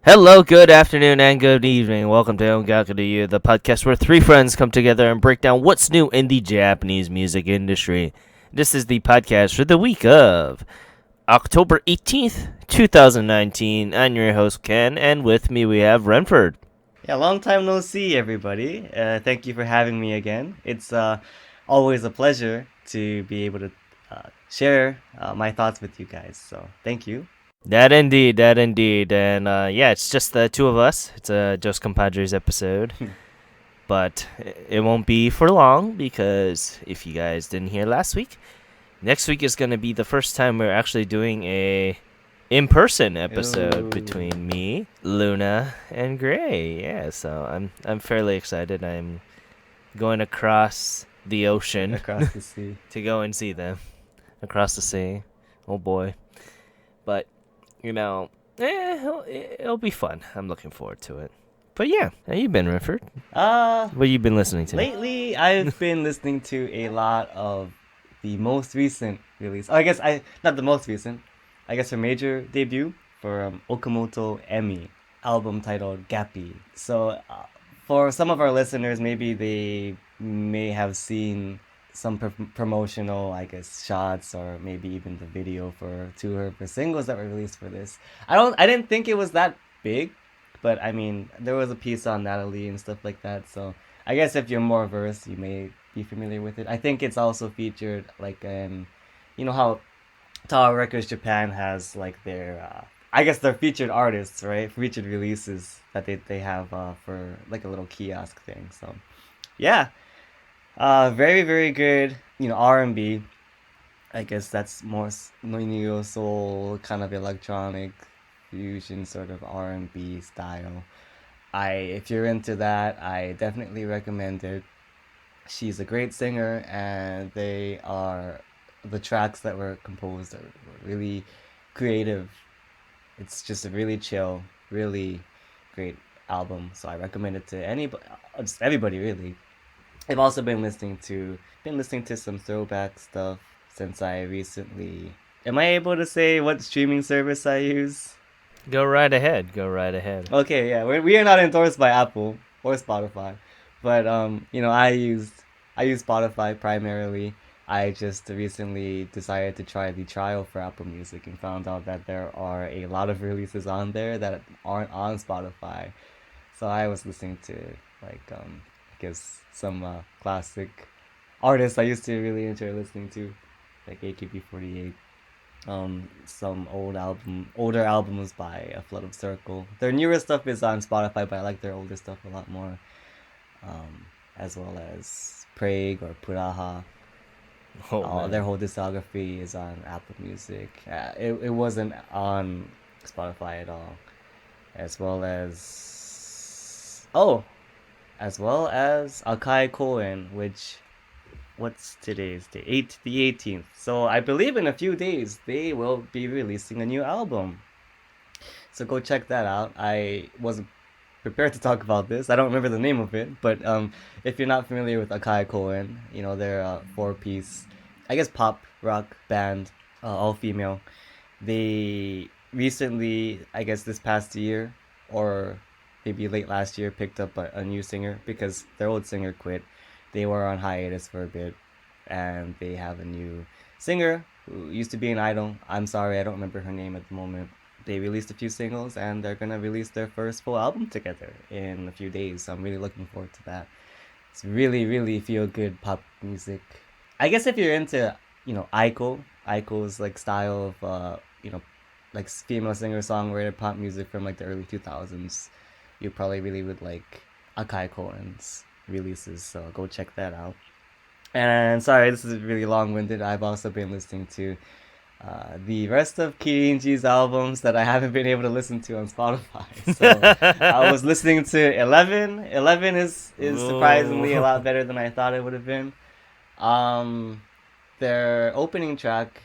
Hello, good afternoon, and good evening. Welcome to Ongaku to You, the podcast where three friends come together and break down what's new in the Japanese music industry. This is the podcast for the week of October 18th, 2019. I'm your host, Ken, and with me we have Rentford. Yeah, long time no see, everybody. Thank you for having me again. It's always a pleasure to be able to share my thoughts with you guys. So thank you. That indeed. And yeah, it's just the two of us. It's a Just Compadres episode. But it won't be for long because if you guys didn't hear last week, next week is going to be the first time we're actually doing a in-person episode Ooh. between me, Luna, and Gray. Yeah, so I'm fairly excited. I'm going across the ocean Across the sea. to go and see them across the sea. Oh boy. But it'll be fun. I'm looking forward to it. But yeah, how you been, Renford? What you been listening to? Lately I've been listening to a lot of the most recent release. Oh, I guess not the most recent. I guess her major debut for Okamoto Emi album titled Gappy. So for some of our listeners, maybe they may have seen some promotional, I guess, shots or maybe even the video for two of her singles that were released for this. I didn't think it was that big, but I mean, there was a piece on Natalie and stuff like that. So I guess if you're more versed, you may be familiar with it. I think it's also featured like you know how Tower Records Japan has like their I guess they're featured artists, right? Featured releases that they have for like a little kiosk thing. So yeah, very very good. You know, R&B. I guess that's more neo soul kind of electronic fusion sort of R&B style. If you're into that, I definitely recommend it. She's a great singer, and the tracks that were composed were really creative. It's just a really chill, really great album. So I recommend it to anybody, just everybody really. I've also been listening to some throwback stuff since I recently. Am I able to say what streaming service I use? Go right ahead. Go right ahead. Okay, yeah, we are not endorsed by Apple or Spotify, but I use Spotify primarily. I just recently decided to try the trial for Apple Music and found out that there are a lot of releases on there that aren't on Spotify. So I was listening to like I guess some classic artists I used to really enjoy listening to, like AKB48. Some older albums by A Flood of Circle. Their newer stuff is on Spotify, but I like their older stuff a lot more. As well as Prague or Puraha. Oh, Their whole discography is on Apple Music. It wasn't on Spotify at all. As well as Akai Koen, which what's today's date? The 18th. So I believe in a few days they will be releasing a new album. So go check that out. I wasn't prepared to talk about this. I don't remember the name of it, but if you're not familiar with Akai Koen, you know they're a four-piece, I guess pop rock band, all female. They recently, I guess this past year or maybe late last year, picked up a new singer because their old singer quit. They were on hiatus for a bit, and they have a new singer who used to be an idol. I'm sorry, I don't remember her name at the moment. They released a few singles, and they're gonna release their first full album together in a few days. So I'm really looking forward to that. It's really, really feel good pop music. I guess if you're into, Aiko's like style of like female singer songwriter pop music from like the early 2000s, you probably really would like Akai Koen's releases. So go check that out. And sorry, this is really long winded. I've also been listening to the rest of Kirinji's albums that I haven't been able to listen to on Spotify. So I was listening to 11. 11 is surprisingly a lot better than I thought it would have been. Um, their opening track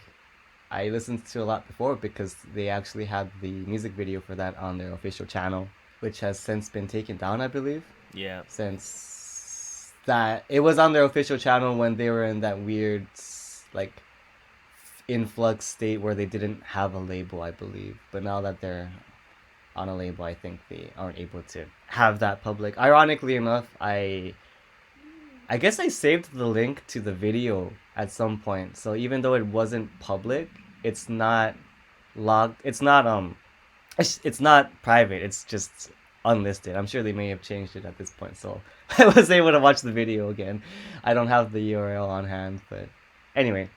I listened to a lot before because they actually had the music video for that on their official channel, which has since been taken down, I believe. Yeah. Since that it was on their official channel when they were in that weird like influx state where they didn't have a label, I believe. But now that they're on a label, I think they aren't able to have that public. Ironically enough, I guess I saved the link to the video at some point. So even though it wasn't public, it's not logged. It's not private. It's just unlisted. I'm sure they may have changed it at this point. So I was able to watch the video again. I don't have the URL on hand, but anyway.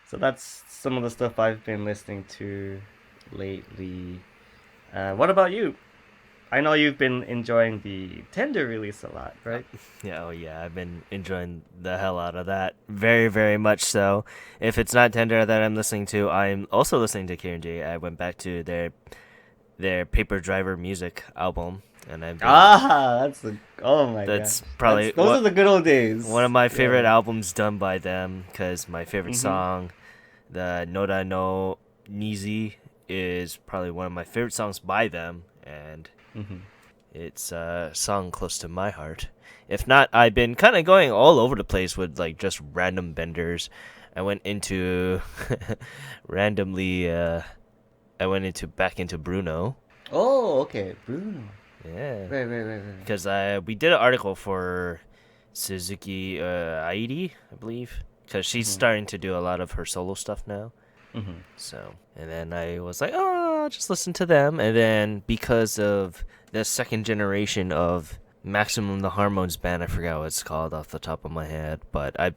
So that's some of the stuff I've been listening to lately. What about you? I know you've been enjoying the Tender release a lot, right? Yeah, oh yeah, I've been enjoying the hell out of that. Very, very much so. If it's not Tender that I'm listening to, I'm also listening to K&J. I went back to their Paper Driver Music album, and I've been, oh my god. that's probably Those are the good old days. one of my favorite albums done by them, because my favorite song, the Noda no Nizi, is probably one of my favorite songs by them, and it's a song close to my heart. If not, I've been kind of going all over the place with like just random benders. I went into randomly. I went back into Bruno. Oh, okay, Bruno. Yeah. Right. Because we did an article for Suzuki Airi, I believe, because she's starting to do a lot of her solo stuff now. So, and then I was like, oh, I'll just listen to them. And then because of the second generation of Maximum the Hormones band, I forgot what it's called off the top of my head, but I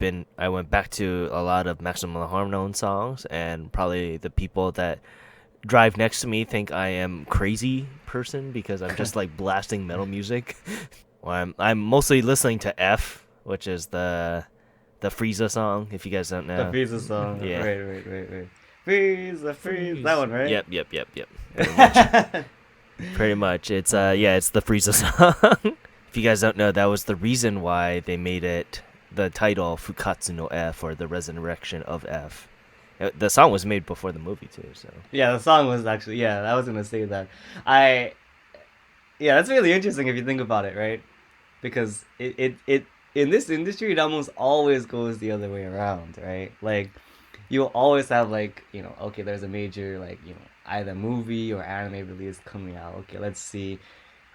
went back to a lot of Maximum the Hormones songs, and probably the people that drive next to me think I am crazy person because I'm just like blasting metal music. Well, I'm mostly listening to F, which is the Frieza song, if you guys don't know. The Frieza song. Yeah. Right. Freeze. That one, right? Yep. Pretty much. Pretty much. It's it's the Frieza song. If you guys don't know, that was the reason why they made it the title Fukatsu no F, or the Resurrection of F. The song was made before the movie too, so. Yeah, the song was actually, I was gonna say that. That's really interesting if you think about it, right? Because it in this industry, it almost always goes the other way around, right? Like, you'll always have like, okay, there's a major like, either movie or anime release coming out. Okay, let's see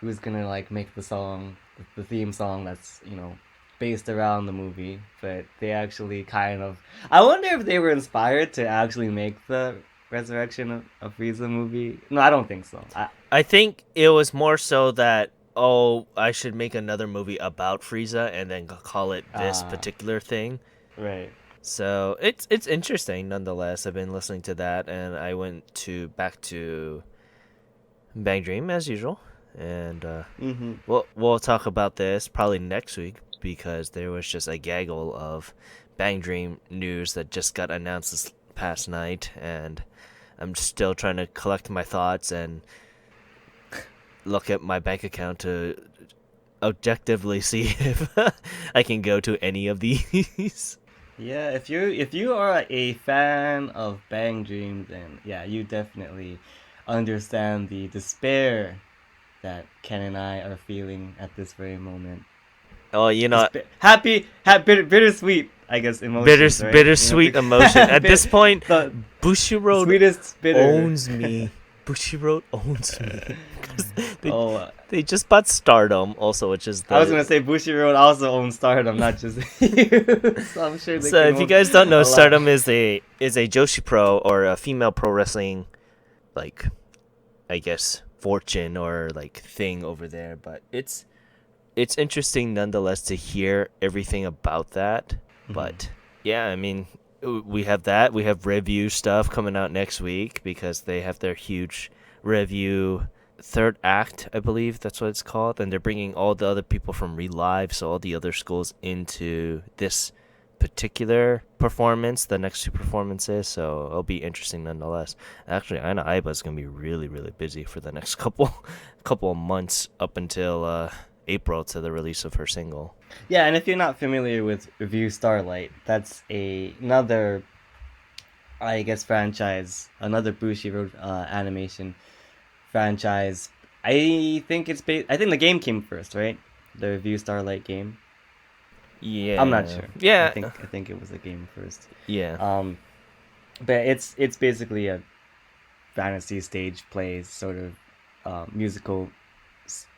who's gonna like make the song, the theme song that's, based around the movie. But they actually kind of, I wonder if they were inspired to actually make the Resurrection of Frieza movie. No, I don't think so. I think it was more so that, I should make another movie about Frieza and then call it this particular thing. Right. So it's interesting nonetheless. I've been listening to that, and I went back to Bang Dream as usual, and we'll talk about this probably next week, because there was just a gaggle of Bang Dream news that just got announced this past night, and I'm still trying to collect my thoughts and look at my bank account to objectively see if I can go to any of these. Yeah, if you are a fan of Bang Dream, then you definitely understand the despair that Ken and I are feeling at this very moment. Oh, happy, bittersweet, I guess, emotions. Bittersweet emotion. At this point, the Bushiroad sweetest bitter. owns me. Bushiroad owns me. They just bought Stardom also, which is I was gonna say Bushiroad also owns Stardom, not just you. So I'm sure. So if you guys don't know, Stardom is a Joshi Pro, or a female pro wrestling, like, I guess, fortune or like thing over there. But it's interesting nonetheless to hear everything about that. But yeah, I mean, we have that. We have review stuff coming out next week, because they have their huge review third act, I believe that's what it's called, and they're bringing all the other people from Relive, so all the other schools, into this particular performance, the next two performances. So it'll be interesting nonetheless. Actually, Aina Aiba is going to be really, really busy for the next couple of months, up until April, to the release of her single. Yeah, and if you're not familiar with Review Starlight, that's another, I guess, franchise, another Bushiroad animation franchise. I think the game came first, right? The Review Starlight game. Yeah, I'm not sure. Yeah, I think it was a game first. Yeah. But it's basically a fantasy stage play sort of musical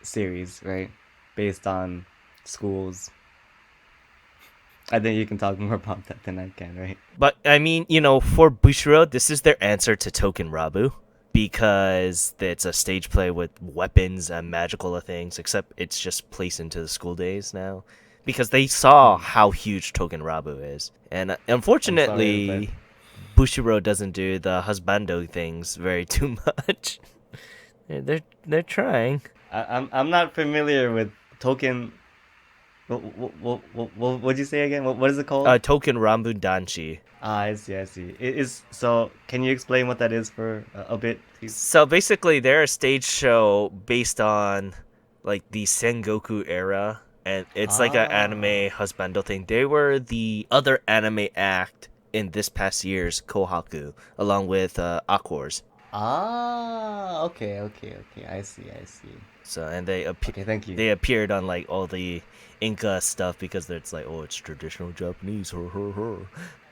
series, right? Based on schools. I think you can talk more about that than I can, right? But I mean, for Bushiro, this is their answer to Token Rabu because it's a stage play with weapons and magical things, except it's just placed into the school days now. Because they saw how huge Token Rabu is. And I'm sorry, but unfortunately, Bushiro doesn't do the husbando things very too much. They're trying. I'm not familiar with token. What'd you say again? What is it called? Token Rambu Danshi. Ah, I see, I see. It is so. Can you explain what that is for a bit, please? So basically, they're a stage show based on like the Sengoku era, and it's like an Ah, anime husbando thing. They were the other anime act in this past year's Kohaku, along with Aquars. okay, okay, okay. I see, I see. So and Okay, thank you. they appeared on like all the Inca stuff because it's like, oh, it's traditional Japanese. Her, her, her.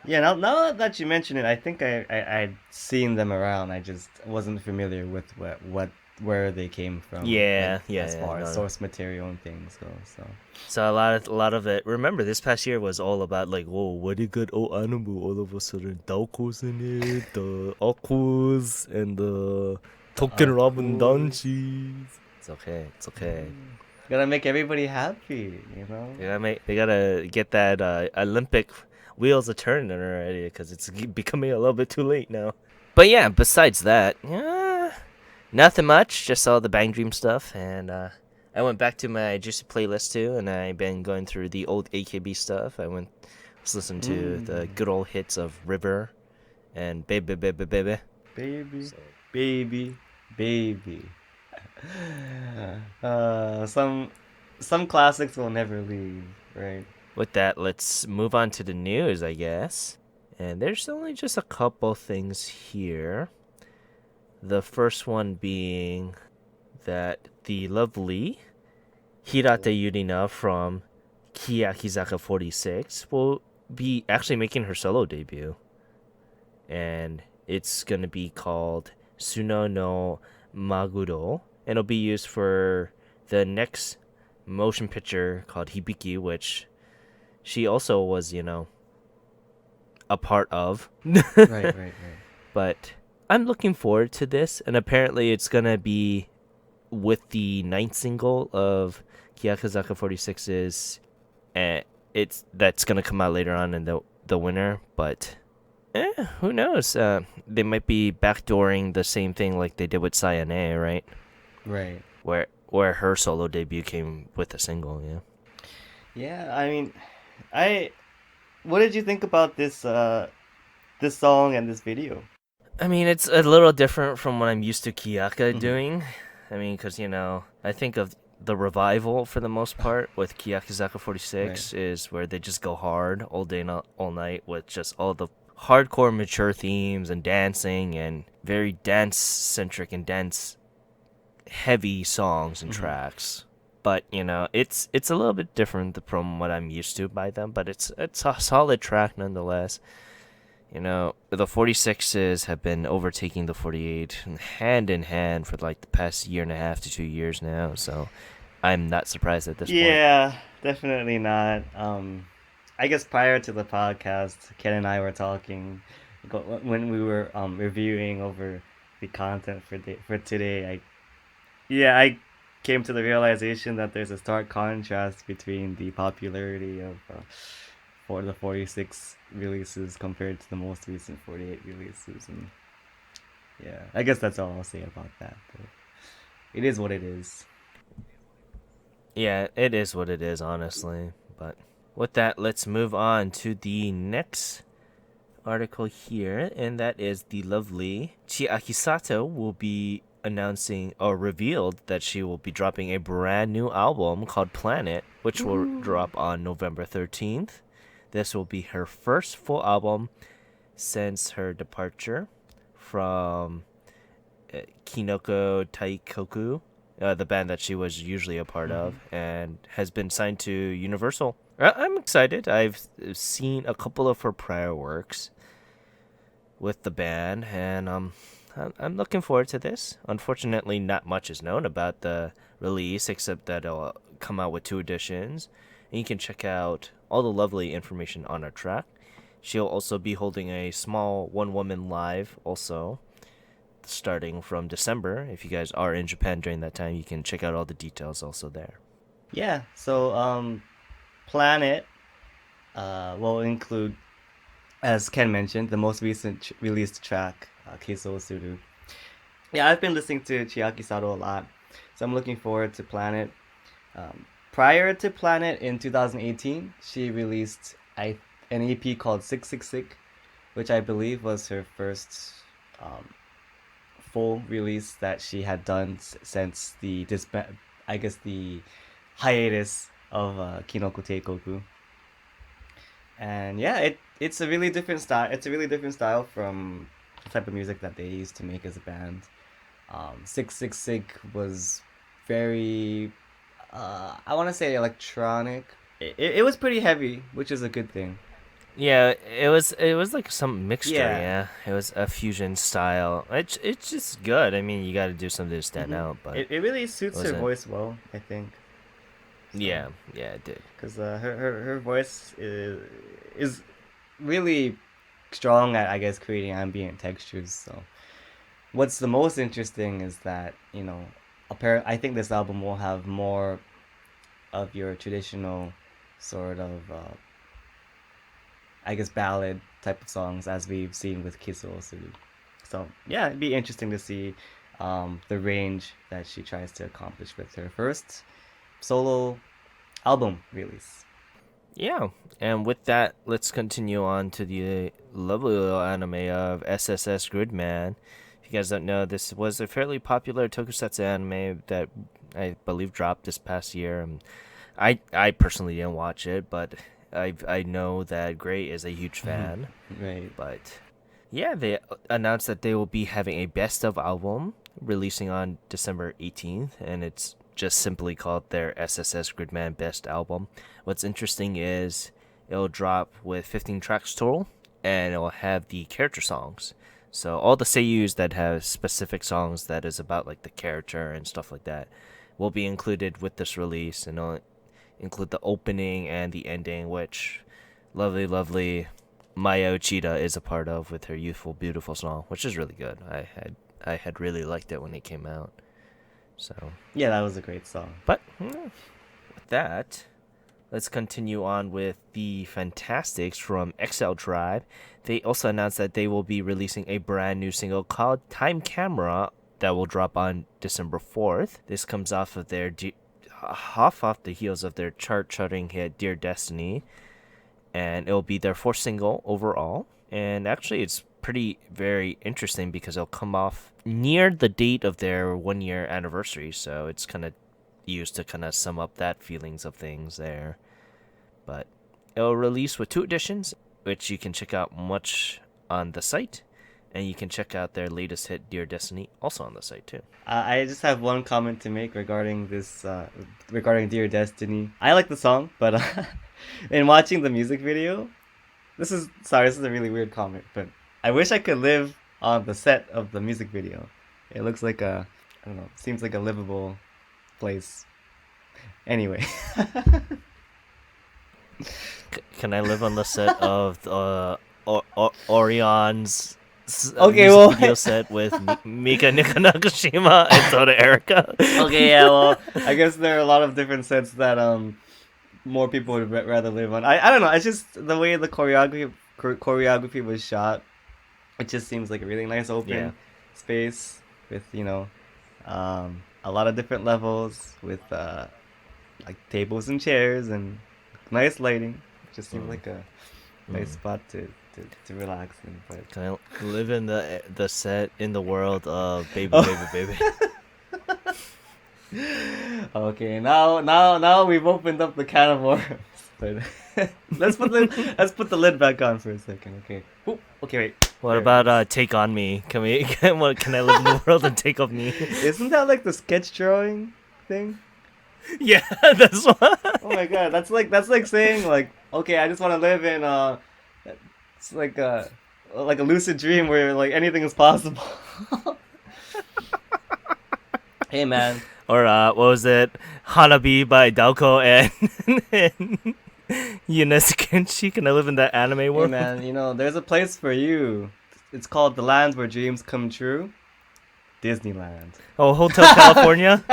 Yeah, now that you mention it, I think I'd seen them around. I just wasn't familiar with what where they came from, like Yeah, yeah, as yeah. far as No. source material and things go. So, So a lot of it. Remember, this past year was all about like, whoa, what did good old animal all of a sudden? Daokos in it, the Akos, and the the Token Ramen Arcus. Danchis. It's okay. It's okay. Gotta make everybody happy, you know? They gotta get that Olympic wheels a turning already because it's becoming a little bit too late now. But yeah, besides that, yeah, nothing much. Just all the Bang Dream stuff, and I went back to my Juicy playlist too, and I've been going through the old AKB stuff. Was listening to the Mm, good old hits of River and Baby Baby Baby. baby, So baby, baby. Some classics will never leave, right? with that, let's move on to the news, I guess. And there's only just a couple things here. The first one being that the lovely Hirata Yurina from Kiyakizaka 46 will be actually making her solo debut. And it's going to be called Suno no Maguro. And it'll be used for the next motion picture called Hibiki, which she also was, a part of. Right, right, right. But I'm looking forward to this. And apparently it's going to be with the ninth single of Kiyakizaka 46's, and that's gonna come out later on in the winter. But who knows? They might be backdooring the same thing like they did with Sayane, right? Right. Where her solo debut came with a single. Yeah. Yeah, I mean, I what did you think about this song and this video? I mean, it's a little different from what I'm used to Kiyaka Hmm. doing. I mean, because I think of the revival for the most part with Kiyakizaka Right. 46 is where they just go hard all day, not all night, with just all the hardcore mature themes and dancing and very dance centric and dance heavy songs and Hmm. tracks. But it's a little bit different from what I'm used to by them. But it's a solid track nonetheless. The 46s have been overtaking the 48 hand in hand for like the past year and a half to 2 years now, so I'm not surprised at this point. Yeah, definitely not. I guess prior to the podcast, Ken and I were talking when we were reviewing over the content for today. I came to the realization that there's a stark contrast between the popularity of for the 46 releases compared to the most recent 48 releases, and yeah, I guess that's all I'll say about that. But it is what it is. Yeah, it is what it is, honestly. But with that, let's move on to the next article here, and that is the lovely Chiaki Sato will be announcing or revealed that she will be dropping a brand new album called Planet, which will Woo! drop on November 13th. This will be her first full album since her departure from Kinoko Taikoku, the band that she was usually a part Hmm. of, and has been signed to Universal. I'm excited. I've seen a couple of her prior works with the band, and I'm looking forward to this. Unfortunately, not much is known about the release except that it'll come out with 2 editions. And you can check out all the lovely information on our track. She'll also be holding a small one-woman live also starting from December. If you guys are in Japan during that time, you can check out all the details also there. Yeah, so Planet will include, as Ken mentioned, the most recent released track, Keiso Suru. Yeah, I've been listening to Chiaki Sato a lot, so I'm looking forward to Planet. Prior to Planet in 2018, she released an EP called 666, which I believe was her first full release that she had done since I guess the hiatus of Kinoko Teikoku. And yeah, it's a really different style. It's a really different style from the type of music that they used to make as a band. 666 was very, I want to say electronic. It was pretty heavy, which is a good thing. Yeah, it was like some mixture. Yeah. Yeah, it was a fusion style. It's just good. I mean, you got to do something to stand out, but it really suits her wasn't- voice well, I think. So, yeah, it did. because her voice is really strong at, I guess, creating ambient textures. So what's the most interesting is that, I think this album will have more of your traditional sort of I guess ballad type of songs as we've seen with Kisu Osuru. So yeah, it'd be interesting to see the range that she tries to accomplish with her first solo album release. Yeah, and with that, let's continue on to the lovely little anime of SSS Gridman. If you guys don't know, this was a fairly popular tokusatsu anime that I believe dropped this past year. I personally didn't watch it, but I know that Gray is a huge fan. Right. But yeah, they announced that they will be having a best of album releasing on December 18th, and it's just simply called their SSS Gridman Best Album. What's interesting is it'll drop with 15 tracks total, and it'll have the character songs. So all the seiyus that have specific songs that is about like the character and stuff like that will be included with this release, and it'll include the opening and the ending, which lovely Maya Uchida is a part of with her Youthful Beautiful song, which is really good. I had really liked it when it came out. So Yeah, that was a great song. but with that, let's continue on with the Fantastics from XL Tribe. They also announced that they will be releasing a brand new single called Time Camera that will drop on December 4th. This comes off of their off the heels of their charting hit Dear Destiny, and it'll be their 4th single overall. And actually, it's very interesting because it'll come off near the date of their 1-year anniversary, so it's kind of used to kind of sum up that feelings of things there. But it'll release with 2 editions, which you can check out much on the site, and you can check out their latest hit Dear Destiny also on the site too. I just have one comment to make regarding this, regarding Dear Destiny. I like the song, but in watching the music video, this is a really weird comment, but I wish I could live on the set of the music video. It looks like I don't know, seems like a livable place. Anyway. Can I live on the set of Orion's Okay, music well, video set with Mika Nagashima and Toda Erica? Okay, yeah, well, I guess there are a lot of different sets that more people would rather live on. I don't know. It's just the way the choreography was shot. It just seems like a really nice open space with a lot of different levels with like tables and chairs and nice lighting. It just seemed like a nice spot to relax in. But Can I live in the set in the world of Baby Baby? Okay, now we've opened up the can of worms. But let's put the lid back on for a second. Okay. Oop, okay, wait. What There. about Take on Me? Can I live in the world and take on me? Isn't that like the sketch drawing thing? Yeah, that's what. Oh my god, that's like saying like, okay, I just want to live in it's like like a lucid dream where like anything is possible. Hey man, Or what was it? Hanabi by Daoko and Yunes Kenshi. Can I live in that anime hey world? man, there's a place for you. It's called the land where dreams come true. Disneyland. Oh, Hotel California.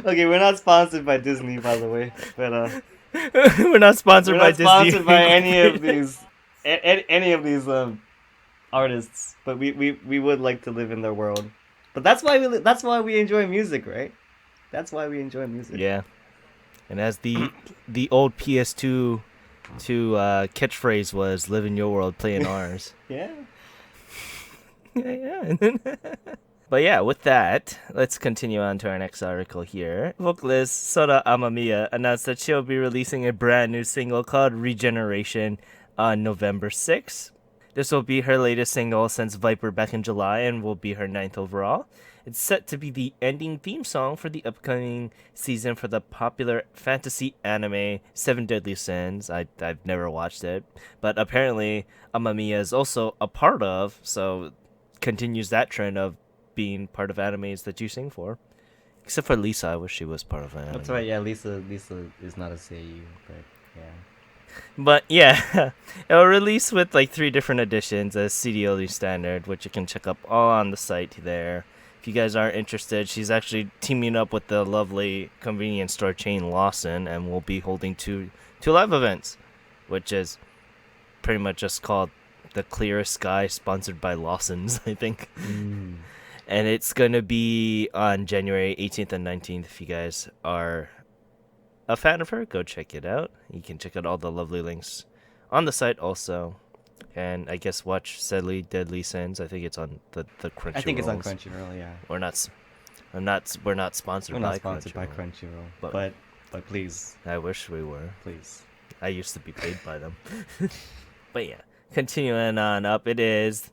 Okay, we're not sponsored by Disney, by the way, but We're not sponsored we're by not sponsored Disney. by any of these, any of these artists. But we would like to live in their world. But that's why we enjoy music, right? That's why we enjoy music. Yeah, and as the old PS2 catchphrase was, "Live in your world, play in ours." Yeah. Yeah. But yeah, with that, let's continue on to our next article here. Vocalist Sora Amamiya announced that she'll be releasing a brand new single called Regeneration on November 6th. This will be her latest single since Viper back in July and will be her 9th overall. It's set to be the ending theme song for the upcoming season for the popular fantasy anime Seven Deadly Sins. I've never watched it, but apparently Amamiya is also a part of, so continues that trend of being part of animes that you sing for. Except for Lisa, I wish she was part of an anime. That's right. Yeah, Lisa is not a seiyuu, but yeah. But yeah, it'll release with like 3 different editions as CD only standard, which you can check up all on the site there. If you guys are interested, she's actually teaming up with the lovely convenience store chain Lawson, and will be holding two live events, which is pretty much just called The Clearest Sky, sponsored by Lawson's, I think. And it's going to be on January 18th and 19th. If you guys are a fan of her, go check it out. You can check out all the lovely links on the site also. And I guess watch Sadly Deadly Sins. I think it's on the Crunchyroll. I think it's on Crunchyroll, yeah. We're not sponsored We're by not sponsored by Crunchyroll. Crunchyroll, but please, I wish we were. please. I used to be paid by them. But yeah, continuing on up, it is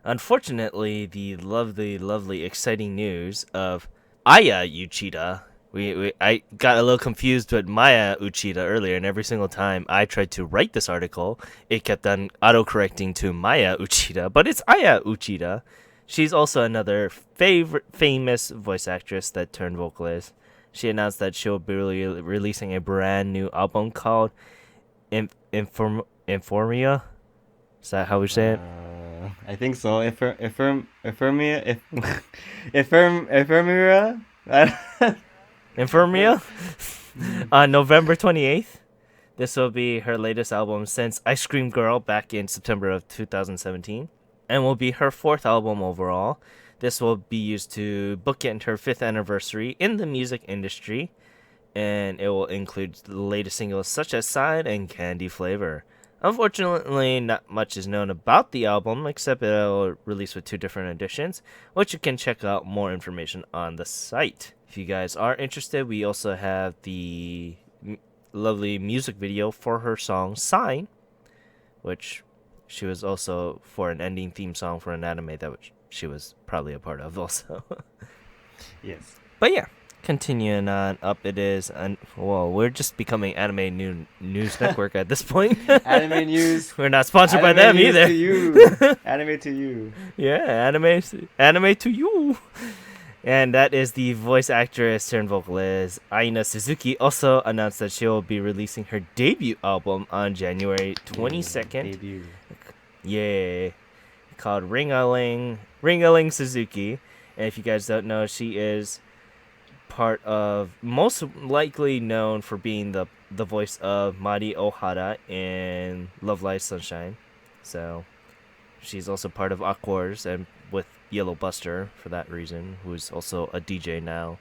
unfortunately the lovely, exciting news of Aya Uchida. I got a little confused with Maya Uchida earlier, and every single time I tried to write this article, it kept on autocorrecting to Maya Uchida, but it's Aya Uchida. She's also another famous voice actress that turned vocalist. She announced that she'll be releasing a brand new album called Informia. Is that how we say it? I think so. Ephemera. Infirmia on November 28th. This will be her latest album since Ice Cream Girl back in September of 2017, and will be her 4th album overall. This will be used to bookend her 5th anniversary in the music industry, and it will include the latest singles such as Side and Candy Flavor. Unfortunately, not much is known about the album, except it'll release with 2 different editions, which you can check out more information on the site. If you guys are interested, we also have the lovely music video for her song Sign, which she was also for an ending theme song for an anime that she was probably a part of also. Yes. But yeah, continuing on up, it is, we're just becoming Anime News Network at this point. Anime news. We're not sponsored by Anime them news either. To you. Anime to you. Yeah, anime to you. And that is the voice actress turned vocalist Aina Suzuki also announced that she will be releasing her debut album on January 22nd. Debut. Yay. Called Ring-a-Ling Suzuki. And if you guys don't know, she is part of, most likely known for being the voice of Mari Ohara in Love Live Sunshine. So she's also part of Aquars and with Yellow Buster for that reason, who's also a DJ now.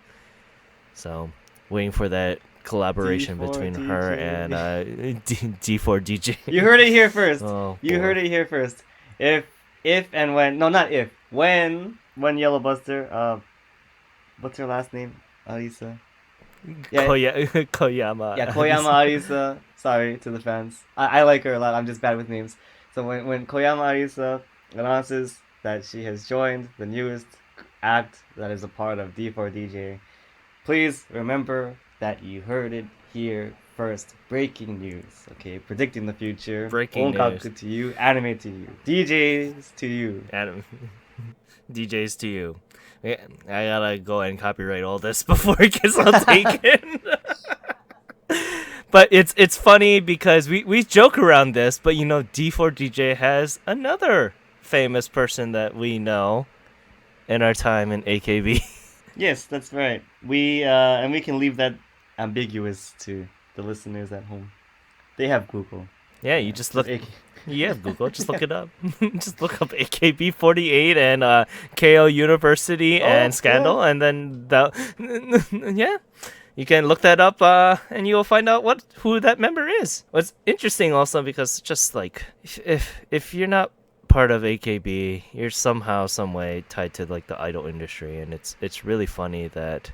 So waiting for that collaboration between D4 her DJ. and D4 DJ. You heard it here first. Oh, You boy. heard it here first. If and when, no, not if, when Yellow Buster, what's her last name? Arisa. Yeah, Koyama. yeah, Koyama Arisa. Sorry to the fans. I like her a lot. I'm just bad with names. So when Koyama Arisa announces that she has joined the newest act that is a part of D4DJ, please remember that you heard it here First, breaking news. Okay, predicting the future. Breaking news. Ongaku to you, anime to you, DJs to you. Adam, DJs to you. Yeah, I gotta go and copyright all this before it gets all taken. But it's funny because we joke around this, but D4DJ has another famous person that we know in our time in AKB. Yes, that's right. We can leave that ambiguous to the listeners at home. They have Google. Yeah, you just look. AK. You have Google. Just look it up. Just look up AKB48 and KO University and Scandal, and then yeah. You can look that up, and you'll find out who that member is. What's interesting also, because just like if you're not part of AKB, you're somehow, some way tied to like the idol industry, and it's really funny that,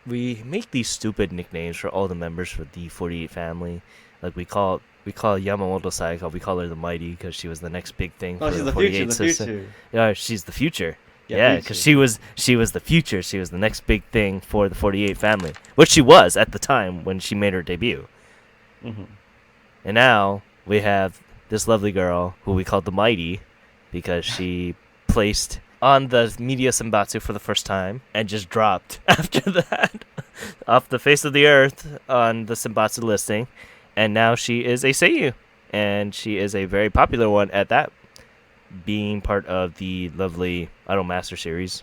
we make these stupid nicknames for all the members for the 48 family. Like we call Yamamoto Saika, we call her the Mighty because she was the next big thing for she's the the 48 future, the system. future. Yeah, she's the future. Yeah, Yeah, because she was the future. She was the next big thing for the 48 family, which she was at the time when she made her debut. Mm-hmm. And now we have this lovely girl who we called the Mighty because she placed on the media Senbatsu for the first time and just dropped after that off the face of the earth on the Senbatsu listing. And now she is a Seiyu, and she is a very popular one at that, being part of the lovely Idol Master series.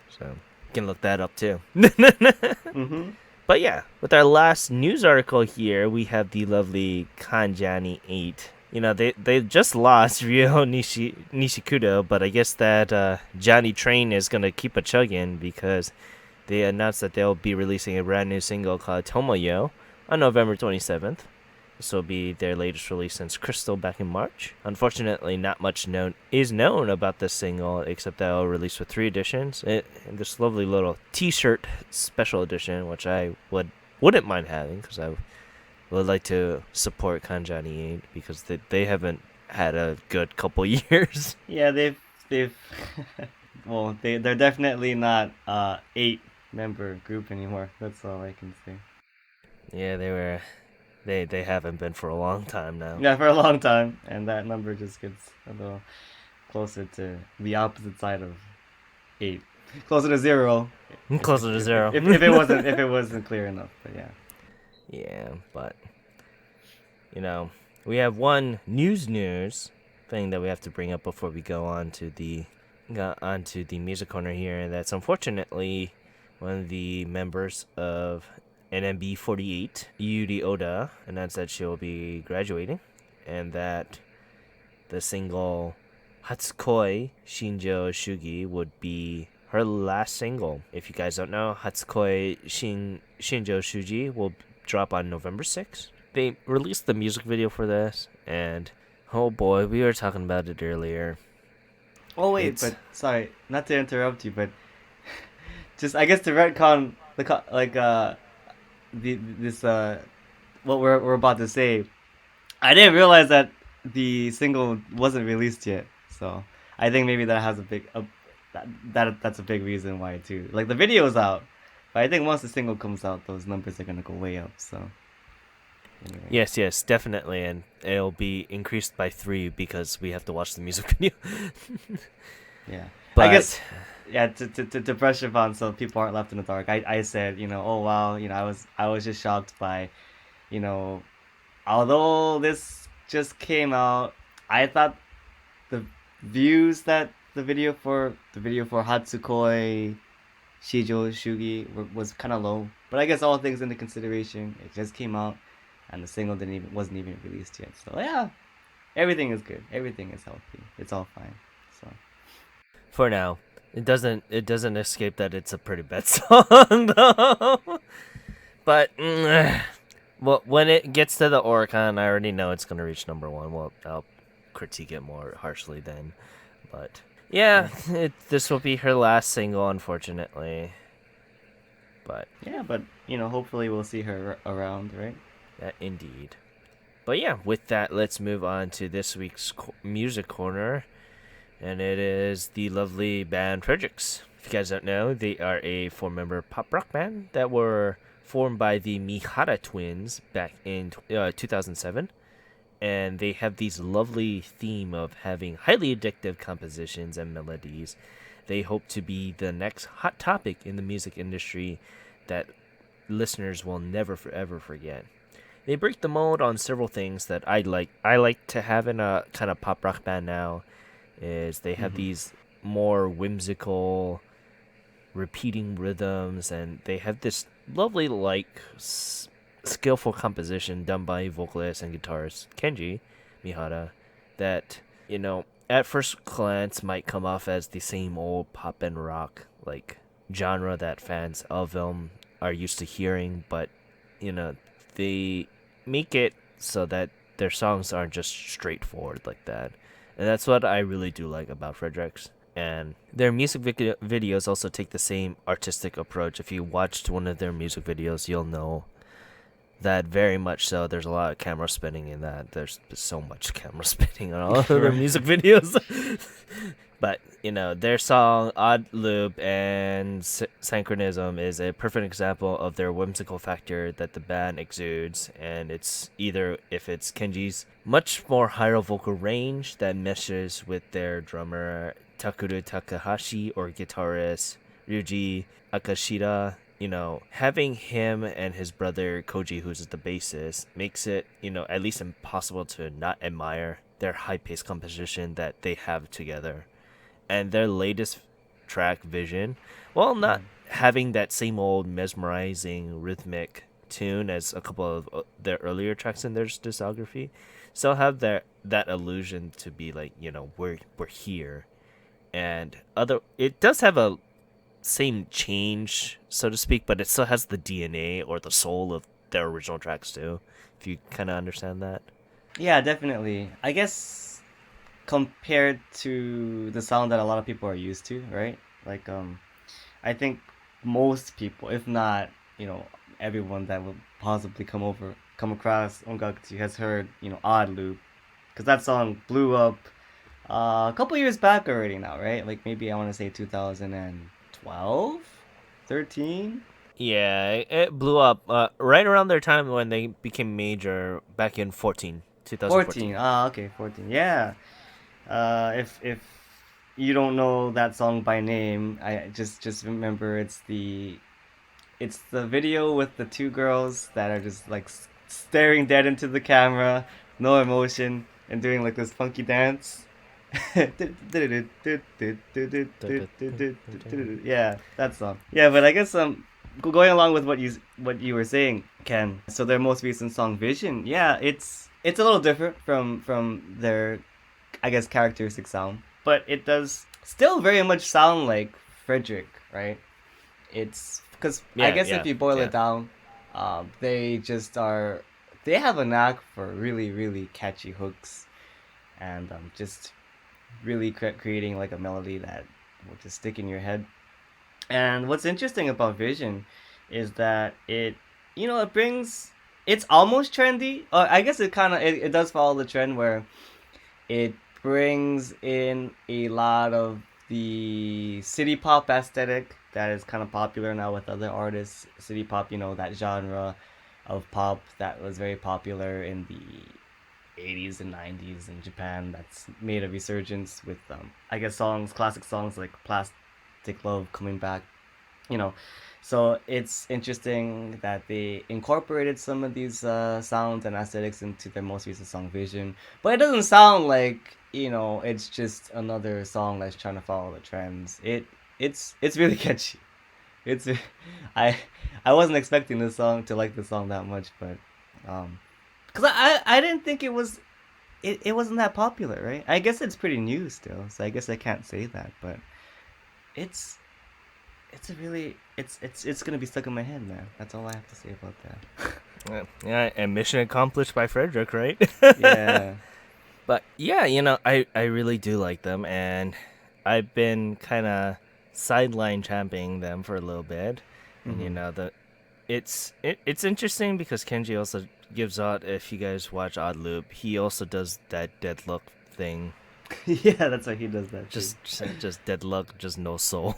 So you can look that up too. Mm-hmm. But yeah, with our last news article here, we have the lovely Kanjani 8. They just lost Ryo Nishikudo, but I guess that Johnny Train is going to keep a chugging because they announced that they'll be releasing a brand new single called Tomoyo on November 27th. This will be their latest release since Crystal back in March. Unfortunately, not much is known about this single, except that it'll release with 3 editions. And this lovely little T-shirt special edition, which I wouldn't mind having, because I would like to support Kanjani 8, because they haven't had a good couple years. Yeah, they've well, they're definitely not 8-member group anymore. That's all I can say. Yeah, they haven't been for a long time now. Yeah, for a long time, and that number just gets a little closer to the opposite side of 8, closer to 0. Closer to 0. If it wasn't clear enough, but yeah. Yeah, but we have one news thing that we have to bring up before we go on to the music corner here, and that's unfortunately one of the members of NMB48, Yuri Oda, announced that she'll be graduating, and that the single Hatsukoi Shinjo Shugi would be her last single. If you guys don't know, Hatsukoi Shinjo Shugi will drop on November 6th. They released the music video for this, and oh boy, we were talking about it earlier. Oh wait, but sorry, not to interrupt you, but just I guess to retcon what we're about to say. I didn't realize that the single wasn't released yet, so I think maybe that has that's a big reason why too. Like the video's out, but I think once the single comes out, those numbers are gonna go way up. So anyway. Yes, definitely, and it'll be increased by 3 because we have to watch the music video. Yeah, but I guess. Yeah, to brush upon so people aren't left in the dark. I said, oh wow, I was just shocked by, although this just came out, I thought the views that the video for Hatsukoi Shijo Shugi was kind of low. But I guess all things into consideration, it just came out, and the single wasn't even released yet. So yeah, everything is good. Everything is healthy. It's all fine. So for now. It doesn't escape that it's a pretty bad song, though. But, well, when it gets to the Oricon, I already know it's going to reach number 1. Well, I'll critique it more harshly then. But, yeah, this will be her last single, unfortunately. But yeah, but, hopefully we'll see her around, right? Indeed. But, yeah, with that, let's move on to this week's music corner. And it is the lovely band FREDERIC's If you guys don't know, they are a four-member pop rock band that were formed by the Mihara twins back in 2007. And they have these lovely theme of having highly addictive compositions and melodies. They hope to be the next hot topic in the music industry that listeners will never forever forget. They break the mold on several things that I like to have in a kind of pop rock band now. Is they have these more whimsical, repeating rhythms, and they have this lovely skillful composition done by vocalist and guitarist Kenji Mihara that at first glance might come off as the same old pop and rock genre that fans of them are used to hearing, but they make it so that their songs aren't just straightforward like that. And that's what I really do like about FREDERIC's. And their music videos also take the same artistic approach. If you watched one of their music videos, you'll know that very much so. There's a lot of camera spinning in that. There's so much camera spinning on all of their music videos. But, their song Odd Loop and Synchronism is a perfect example of their whimsical factor that the band exudes. And it's either if it's Kenji's much more higher vocal range that meshes with their drummer Takuru Takahashi or guitarist Ryuji Akashida. Having him and his brother Koji, who's the bassist, makes it, at least impossible to not admire their high-paced composition that they have together. And their latest track, Vision, while not having that same old mesmerizing rhythmic tune as a couple of their earlier tracks in their discography, still have that illusion to be like, we're here. And it does have a same change, so to speak, but it still has the DNA or the soul of their original tracks too, if you kind of understand that. Yeah, definitely. I guess compared to the sound that a lot of people are used to, right? I think most people, if not, everyone that will possibly come across Ongakuchi has heard, Odd Loop, because that song blew up a couple years back already now, right? Like maybe I want to say 2012, 13. Yeah, it blew up right around their time when they became major back in 2014. Okay, 14. Yeah. If you don't know that song by name, I just remember it's the video with the two girls that are just like staring dead into the camera, no emotion, and doing like this funky dance. Yeah, that song. Yeah, but I guess going along with what you were saying, Ken. So their most recent song, Vision. Yeah, it's a little different from their, I guess, characteristic sound, but it does still very much sound like FREDERIC, right? It's because I guess if you boil it down, they just are. They have a knack for really really catchy hooks, and just really creating like a melody that will just stick in your head. And what's interesting about Vision is that it brings, it's almost trendy. I guess it does follow the trend where it brings in a lot of the city pop aesthetic that is kind of popular now with other artists. City pop, that genre of pop that was very popular in the 80s and 90s in Japan, that's made a resurgence with I guess classic songs like Plastic Love coming back, so it's interesting that they incorporated some of these sounds and aesthetics into their most recent song Vision, but it doesn't sound like it's just another song that's trying to follow the trends. It's really catchy. It's I wasn't expecting this song to like the song that much, but because I didn't think it wasn't that popular, right? I guess it's pretty new still, so I guess I can't say that, but it's gonna be stuck in my head, man. That's all I have to say about that. Yeah, and mission accomplished by FREDERIC, right? Yeah. But yeah, I really do like them, and I've been kind of sideline championing them for a little bit, and it's interesting because Kenji also gives out. If you guys watch Odd Loop, he also does that dead look thing. Yeah, that's why he does that too. Just dead luck, just no soul.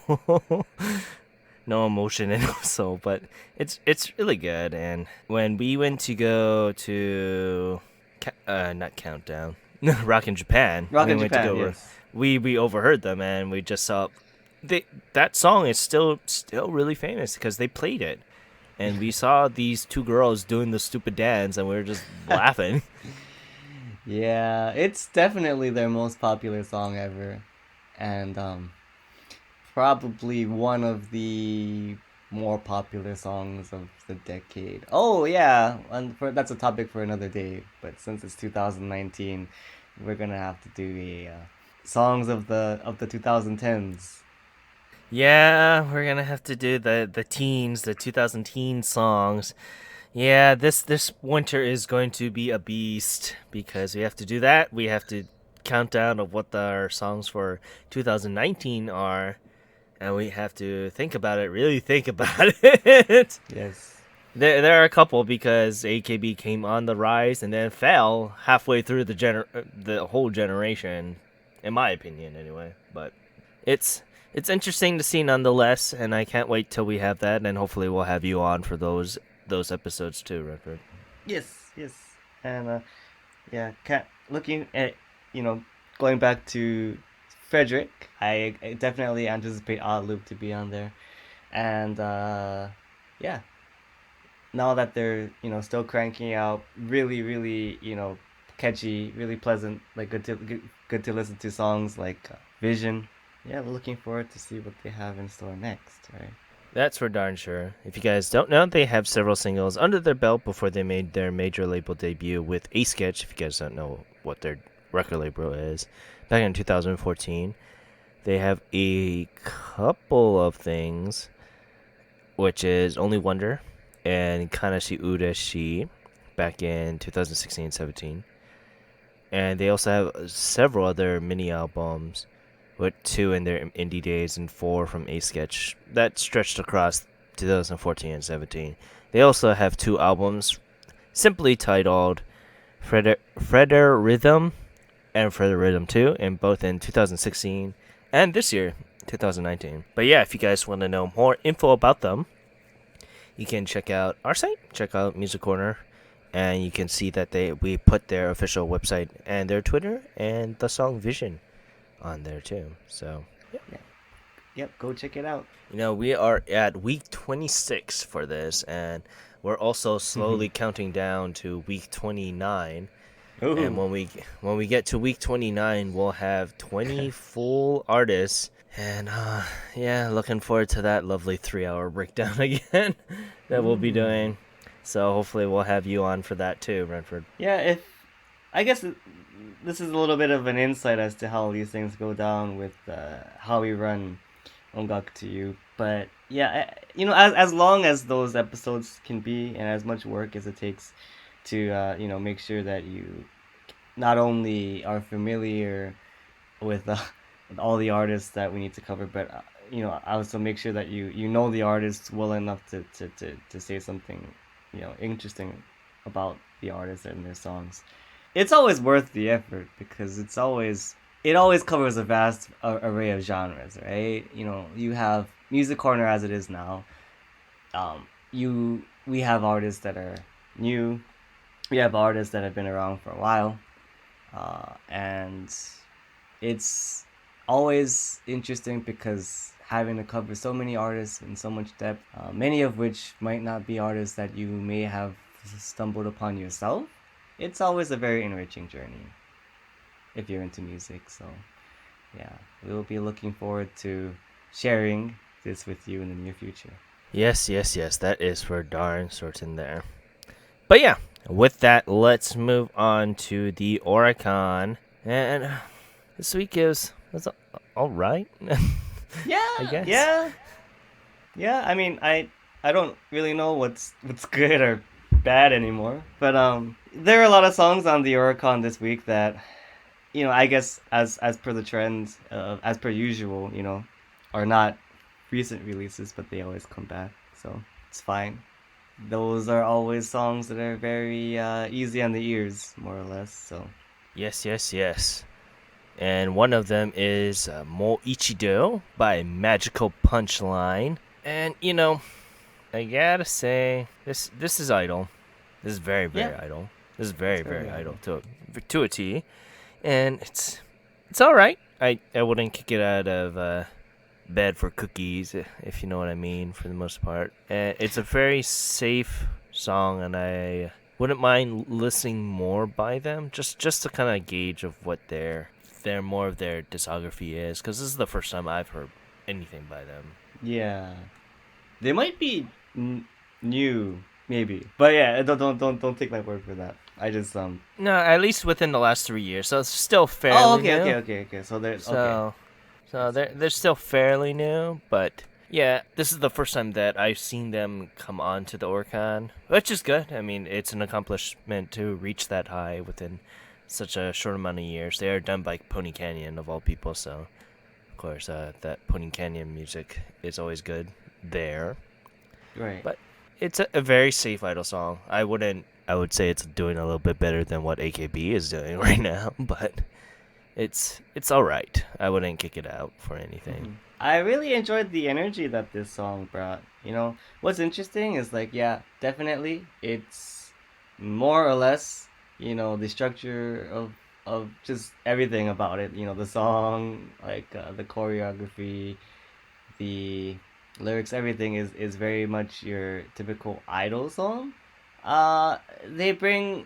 No emotion and no soul, but it's really good. And when we went to go to not countdown, rock in Japan, Rock we in went to Japan, go. yes. We overheard them, and we just saw that song is still really famous because they played it, and we saw these two girls doing the stupid dance, and we were just laughing. Yeah, it's definitely their most popular song ever, and probably one of the more popular songs of the decade. Oh yeah, and that's a topic for another day. But since it's 2019, we're gonna have to do a songs of the 2010s. Yeah, we're gonna have to do the teens, the 2000 teen songs. Yeah, this winter is going to be a beast because we have to do that. We have to count down of what our songs for 2019 are, and we have to think about it. Really think about it. Yes. There are a couple because AKB came on the rise and then fell halfway through the whole generation, in my opinion, anyway. But it's it's interesting to see nonetheless, and I can't wait till we have that, and hopefully we'll have you on for those episodes too, Redford. Yes. Yes. And yeah, looking at you know going back to Frederick, I definitely anticipate Odd Loop to be on there, and yeah, now that they're still cranking out really catchy, really pleasant, like good to listen to songs like Vision. Yeah, we're looking forward to see what they have in store next, right? That's for darn sure. If you guys don't know, they have several singles under their belt before they made their major label debut with A Sketch. If you guys don't know what their record label is, back in 2014, they have a couple of things, which is Only Wonder and Kanashi Ureshi back in 2016-17. And they also have several other mini albums, with 2 in their indie days and 4 from A Sketch that stretched across 2014 and 17. They also have 2 albums simply titled Frederism and Frederism 2, and both in 2016 and this year, 2019. But yeah, if you guys want to know more info about them, you can check out our site, check out Music Corner, and you can see that we put their official website and their Twitter and the song Vision on there too. So, Yeah. Yep, go check it out. we are at week 26 for this, and we're also slowly counting down to week 29. And Ooh. when we get to week 29, we'll have 20 full artists. And yeah, looking forward to that lovely 3-hour breakdown again that we'll be doing. So hopefully we'll have you on for that too, Renford. Yeah, if I guess this is a little bit of an insight as to how these things go down with how we run Ongaku to You. But yeah, as long as those episodes can be, and as much work as it takes to make sure that you not only are familiar with with all the artists that we need to cover, but also make sure that you know the artists well enough to say something interesting about the artist and their songs. It's always worth the effort because it always covers a vast array of genres, right? You have Music Corner as it is now. We have artists that are new. We have artists that have been around for a while, and it's always interesting because having to cover so many artists in so much depth, many of which might not be artists that you may have stumbled upon yourself. It's always a very enriching journey if you're into music. So, yeah, we will be looking forward to sharing this with you in the near future. Yes, yes, yes. That is for darn certain there. But yeah, with that, let's move on to the Oricon. And this week was all right. Yeah, I guess. yeah. I mean, I don't really know what's good or bad anymore. But there are a lot of songs on the Oricon this week that I guess as per the trend, as per usual, are not recent releases, but they always come back, so it's fine. Those are always songs that are very easy on the ears, more or less. So Yes, yes, yes. And one of them is Mo Ichido by Magical Punchline. And, I gotta say, this is idle. This is very, Yeah, very idle. This is it's very, very very idle. idle to a T. And it's all right. I wouldn't kick it out of bed for cookies, if you know what I mean, for the most part. And it's a very safe song, and I wouldn't mind listening more by them, just to kind of gauge of what their more of their discography is, because this is the first time I've heard anything by them. Yeah, they might be new, maybe, but yeah, don't take my word for that. I just No, at least within the last 3 years, so it's still Oh, fairly new. okay. So there's okay. So I So see. they're still fairly new, but yeah, this is the first time that I've seen them come on to the Oricon, which is good. I mean, it's an accomplishment to reach that high within such a short amount of years. They are done by Pony Canyon of all people, so of course that Pony Canyon music is always good there. Right. But it's a very safe idol song. I wouldn't. I would say it's doing a little bit better than what AKB is doing right now, but it's all right. I wouldn't kick it out for anything. I really enjoyed the energy that this song brought. What's interesting is like, yeah, definitely, it's more or less, the structure of just everything about it. The song, like the choreography, the lyrics, everything is very much your typical idol song. They bring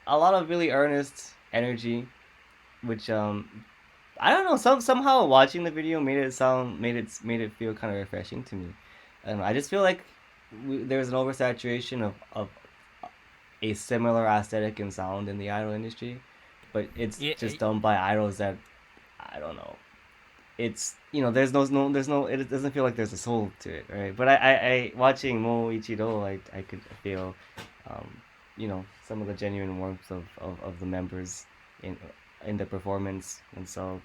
a lot of really earnest energy, which I don't know. Somehow watching the video made it feel kind of refreshing to me. I just feel like there's an oversaturation of a similar aesthetic and sound in the idol industry, but it's Yeah, just done by idols that I don't know. It's there's no it doesn't feel like there's a soul to it, right? But I watching Mo Ichido, I could feel, some of the genuine warmth of the members in in the performance, and so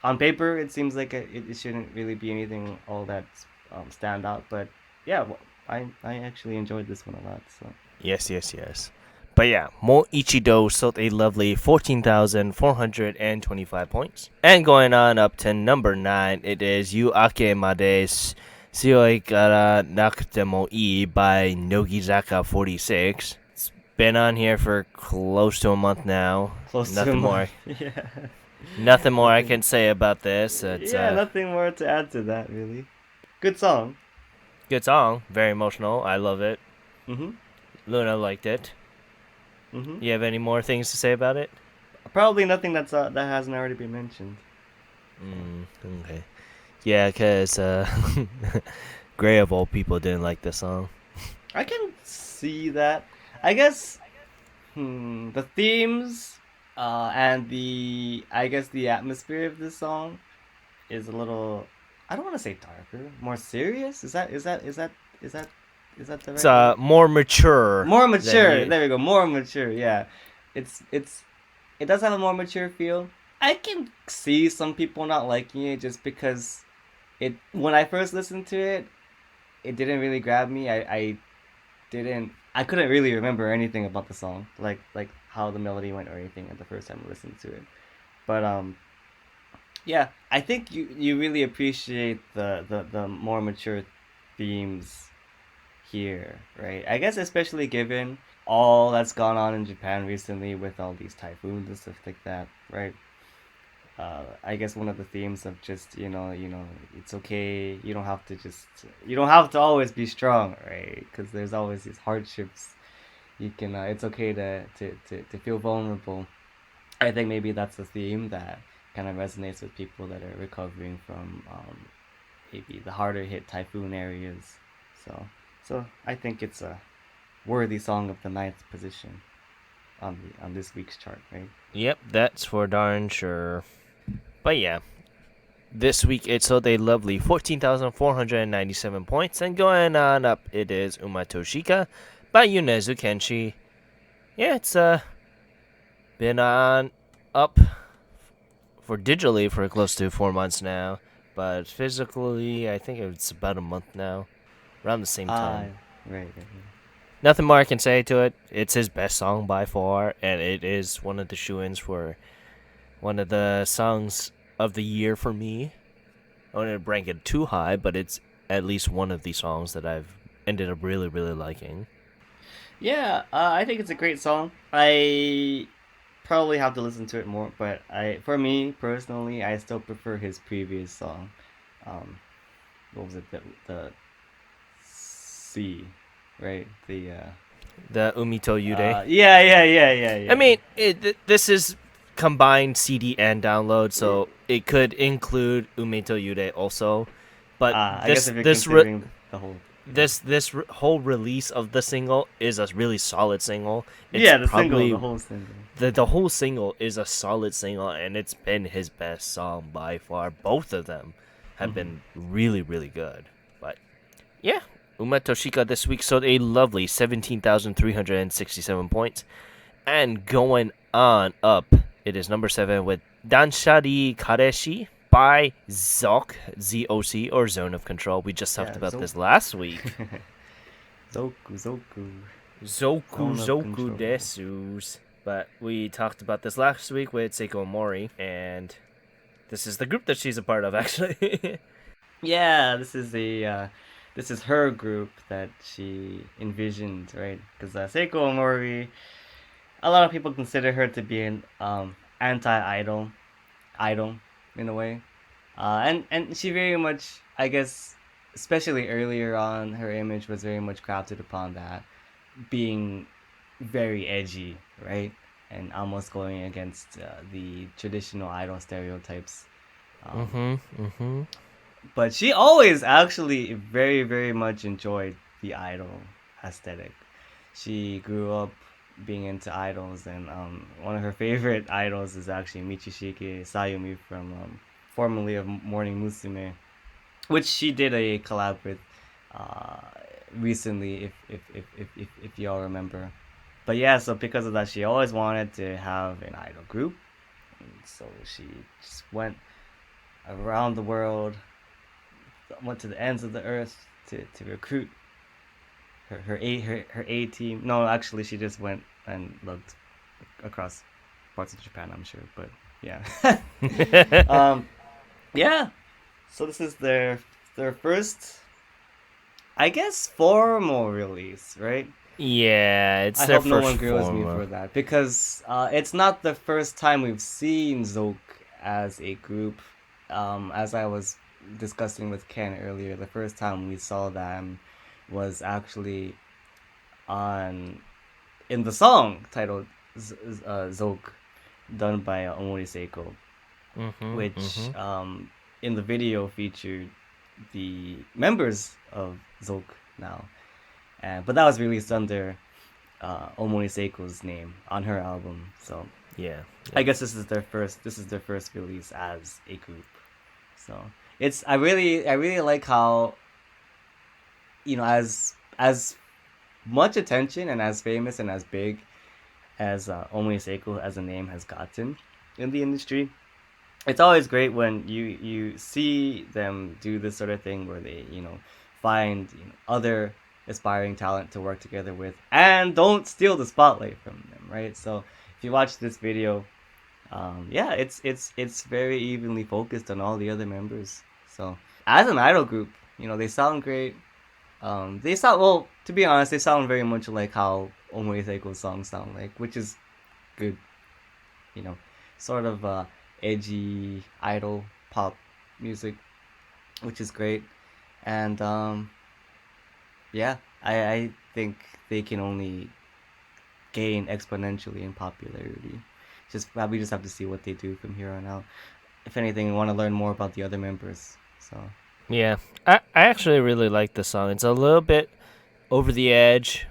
on paper, it seems like it shouldn't really be anything all that stand out. But yeah, well, I actually enjoyed this one a lot. So yes, yes, yes. But yeah, Mo Ichido sold a lovely 14,425 points. And going on up to number 9, it is Yu Ake Mades Suoi Kara Nakute Mo I by Nogizaka 46. It's been on here for close to a month now. close to a Nothing month. more. Yeah, Nothing more I nothing. can say about this. It's Yeah, a nothing more to add to that really. Good song. good song, very emotional. I love it. Mhm. Luna liked it. Mhm. You have any more things to say about it? Probably nothing that hasn't already been mentioned. Okay. Yeah, because Gray of all people didn't like this song. I can see that. I guess the themes and the I guess the atmosphere of this song is a little, I don't want to say darker, more serious. Is that the It's right word? more mature More than mature. you. There we go. More mature. Yeah. It's it does have a more mature feel. I can see some people not liking it just because it when I first listened to it, it didn't really grab me. I couldn't really remember anything about the song, like how the melody went or anything at the first time I listened to it. But yeah, I think you really appreciate the more mature themes here, right? I guess especially given all that's gone on in Japan recently with all these typhoons and stuff like that, right? I guess one of the themes of just it's okay. You don't have to always be strong, right? Because there's always these hardships. You can it's okay to feel vulnerable. I think maybe that's a theme that kind of resonates with people that are recovering from maybe the harder hit typhoon areas. So so I think it's a worthy song of the ninth position on this week's chart, right? Yep, that's for darn sure. But yeah, this week it sold a lovely 14,497 points, and going on up, it is Umatoshika by Yunezu Kenshi. Yeah, it's been on up for digitally for close to 4 months now, but physically, I think it's about a month now, around the same Ah, time. right. Nothing more I can say to it. It's his best song by far, and it is one of the shoe-ins for One of the songs of the year for me. I wouldn't rank it too high, but it's at least one of the songs that I've ended up really, really liking. Yeah, I think it's a great song. I probably have to listen to it more, but for me personally, I still prefer his previous song. Um, what was it? The C, right? The Umito Yude. Yeah. I mean, this is combined CD and download, so it could include Umito Yude also. But I guess if you're considering the whole. this whole release of the single is a really solid single. It's Yeah, the single, probably the whole single. the whole single is a solid single, and it's been his best song by far. Both of them have been really, really good. But yeah, Uma Toshika this week sold a lovely 17,367 points. And going on up, it is number 7 with Danshari Kareshi by Zok, Z-O-C, or Zone of Control. We just talked about this last week. Zoku. Zoku desus. But we talked about this last week with Seiko Mori, and this is the group that she's a part of, actually. Yeah, this is her group that she envisioned, right? Because Seiko Omori, a lot of people consider her to be an anti-idol, idol in a way, and she very much, I guess, especially earlier on, her image was very much crafted upon that, being very edgy, right? And almost going against the traditional idol stereotypes. But she always actually very, very much enjoyed the idol aesthetic. She grew up being into idols, and one of her favorite idols is actually Michishige Sayumi from formerly of Morning Musume, which she did a collab with recently, if y'all remember. But yeah, so because of that, she always wanted to have an idol group, and so she just went around the world, went to the ends of the earth to recruit her A team. No, actually, she just went and looked across parts of Japan, I'm sure. But yeah, yeah. So this is their first, I guess, formal release, right? Yeah, it's I their hope no first one grills me formal. for that, because it's not the first time we've seen Zoke as a group. As I was discussing with Ken earlier, the first time we saw them was actually on in the song titled Zoke, done by Omori Seiko, which in the video featured the members of Zoke now, but that was released under Omori Seiko's name on her album. So Yeah. I guess this is their first release as a group. So I really like how, as much attention and as famous and as big as Omori Seiko as a name has gotten in the industry. It's always great when you see them do this sort of thing where they find other aspiring talent to work together with and don't steal the spotlight from them, right? So if you watch this video, yeah, it's very evenly focused on all the other members. So as an idol group, they sound great. They sound, well, to be honest, they sound very much like how Omori Seiko's songs sound like, which is good. Sort of edgy idol pop music, which is great. And yeah, I think they can only gain exponentially in popularity. We just have to see what they do from here on out. If anything, we want to learn more about the other members. So Yeah. I actually really like the song. It's a little bit over the edge,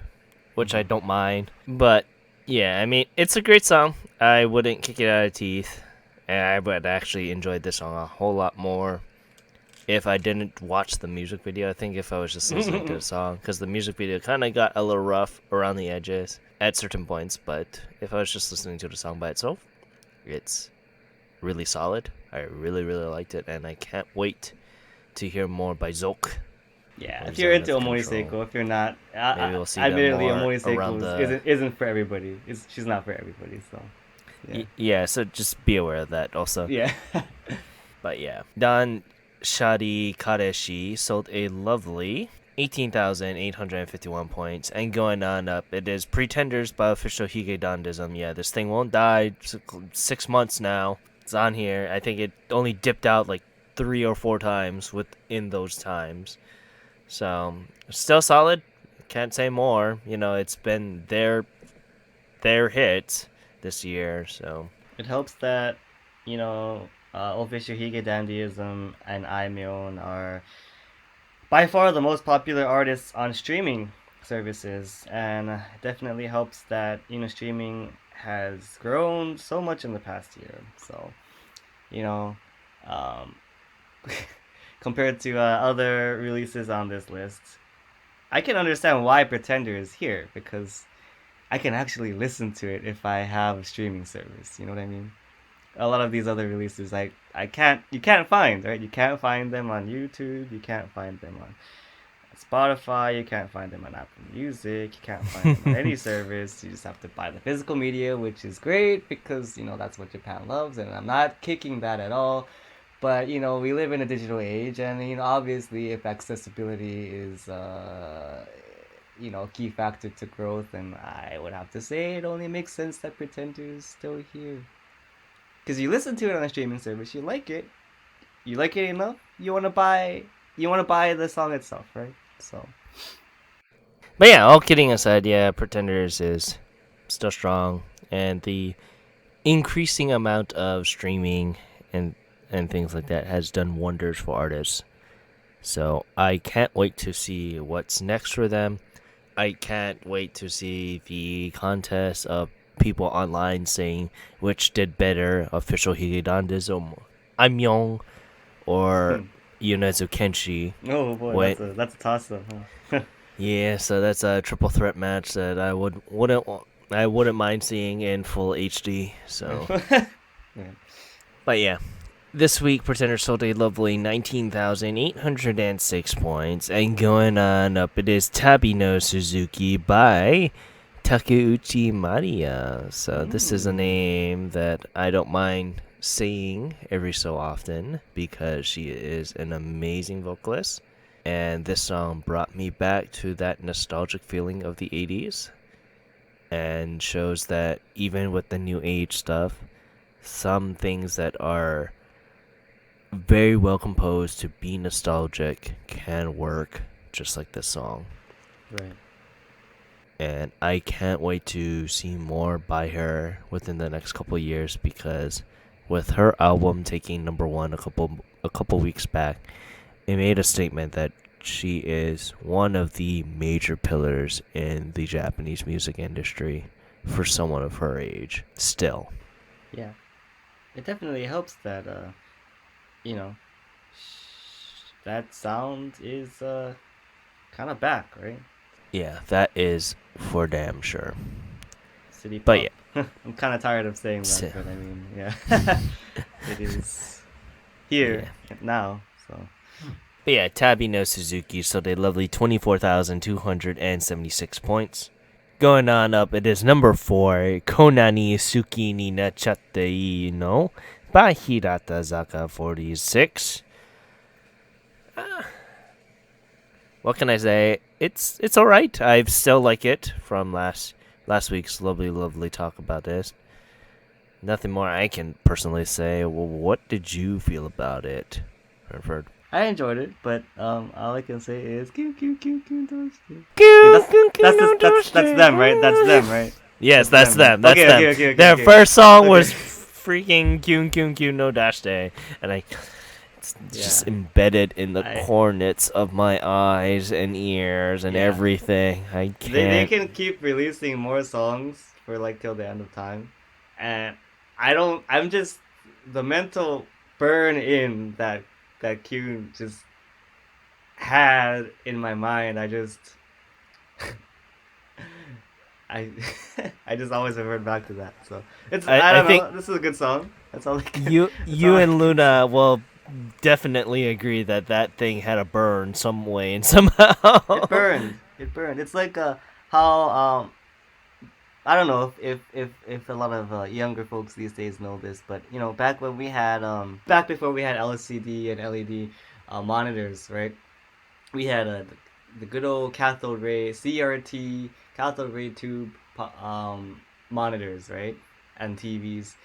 which I don't mind. But yeah, I mean, it's a great song. I wouldn't kick it out of teeth. And I would actually enjoy this song a whole lot more if I didn't watch the music video. I think if I was just listening to the song, because the music video kind of got a little rough around the edges at certain points. But if I was just listening to the song by itself, it's really solid. I really, really liked it, and I can't wait to hear more by Zoke. yeah, Or if you're Zone into of Omori Control. Seiko, if you're not, Maybe we'll see them admittedly, more Omori around Seiko the- isn't for everybody. She's not for everybody. So Yeah. Yeah, so just be aware of that also. Yeah. But yeah, Dan Shadi Kareshi sold a lovely 18,851 points, and going on up, it is Pretenders by Official Hige Dandism. Yeah, this thing won't die. 6 months now. It's on here. I think it only dipped out like 3 or 4 times within those times. So still solid. Can't say more. It's been their hit this year. So It helps that, Official Hige Dandyism and Aimyon are by far the most popular artists on streaming services, and it definitely helps that, streaming has grown so much in the past year. So, you know, um, compared to other releases on this list, I can understand why Pretender is here because I can actually listen to it if I have a streaming service. You know what I mean? A lot of these other releases, I can't, you can't find, right? You can't find them on YouTube. You can't find them on Spotify. You can't find them on Apple Music. You can't find them on any service. You just have to buy the physical media, which is great because that's what Japan loves, and I'm not kicking that at all. But we live in a digital age, and obviously, if accessibility is key factor to growth, and I would have to say it only makes sense that Pretender is still here. Because you listen to it on a streaming service, you like it enough, you want to buy the song itself, right? So But yeah, all kidding aside, yeah, Pretenders is still strong, and the increasing amount of streaming and things like that has done wonders for artists. So I can't wait to see what's next for them. I can't wait to see the contest of people online saying which did better, Official Higedandism, Amyong, or Yonezu Kenshi. oh boy, When that's a toss up, huh? Yeah, so that's a triple threat match that I wouldn't mind seeing in full HD. So, Yeah. but yeah, this week Pretender sold a lovely 19,806 points, and going on up, it is Tabi no Suzuki by Takeuchi Maria. So this is a name that I don't mind saying every so often because she is an amazing vocalist. And this song brought me back to that nostalgic feeling of the 80s and shows that even with the new age stuff, some things that are very well composed to be nostalgic can work just like this song. Right. And I can't wait to see more by her within the next couple of years because with her album taking number one a couple weeks back, it made a statement that she is one of the major pillars in the Japanese music industry for someone of her age. Still. Yeah. It definitely helps that you know, that sound is kind of back, right? Yeah, that is for damn sure. City But pop. I'm kind of tired of saying that, but I mean, yeah, it is here now. So. But yeah, Tabi no Suzuki sold a lovely 24,276 points. Going on up, it is number 4, Konani Suki ni Nachatte ii no by Hirata Zaka 46. What can I say? It's alright. I still like it from last week's lovely talk about this. Nothing more I can personally say. Well, what did you feel about it, Rentford? I enjoyed it, but all I can say is "Kyu kyu kyu kyu doshite." That's them, right? That's them, right? Yes, that's them. That's Okay, them. okay. Their first song was freaking "Kyun Kyun Kyun no Dash Day," and it's just embedded in the cornets of my eyes and ears and everything. I can't. They can keep releasing more songs for like till the end of time, and I don't. I'm just the mental burn in that Kyun just had in my mind. I just I I just always revert back to that. So I don't know. This is a good song. That's all. You and Luna will definitely agree that thing had a burn some way and somehow. It burned. It's like how I don't know if a lot of younger folks these days know this, but back when we had back before we had LCD and LED monitors, right? We had the good old cathode ray CRT cathode ray tube monitors, right? And TVs.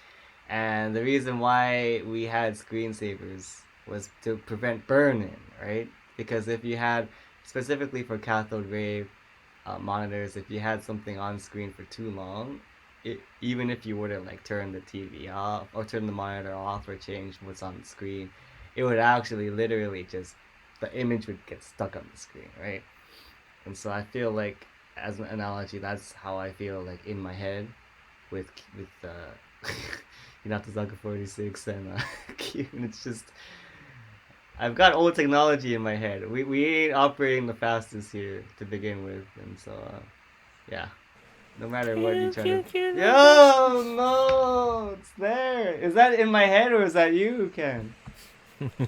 And the reason why we had screensavers was to prevent burn-in, right? Because if you had, specifically for cathode ray monitors, if you had something on screen for too long, even if you were to like turn the TV off or turn the monitor off or change what's on the screen, it would actually literally just the image would get stuck on the screen, right? And so I feel like, as an analogy, that's how I feel like in my head with Hinata 46 and Q. And it's just I've got old technology in my head. We ain't operating the fastest here to begin with, and so yeah. No matter what you try to. Yo, no, it's there. Is that in my head or is that you, Ken?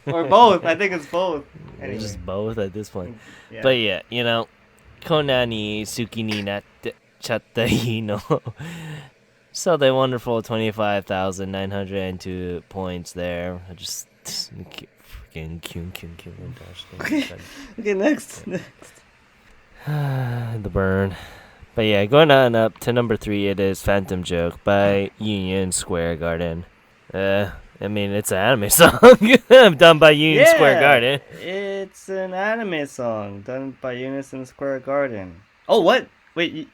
Or both? I think it's both. It's Anyway, just both at this point. yeah. But yeah, Kona ni suki ni natte chatta ii no. So the wonderful 25,902 points there. I just freaking Okay, next. the burn. But yeah, going on up to number 3, it is Phantom Joke by Union Square Garden. I mean, it's an anime song done by Union Square Yeah, Garden. it's an anime song done by Unison Square Garden. Oh, what? Wait.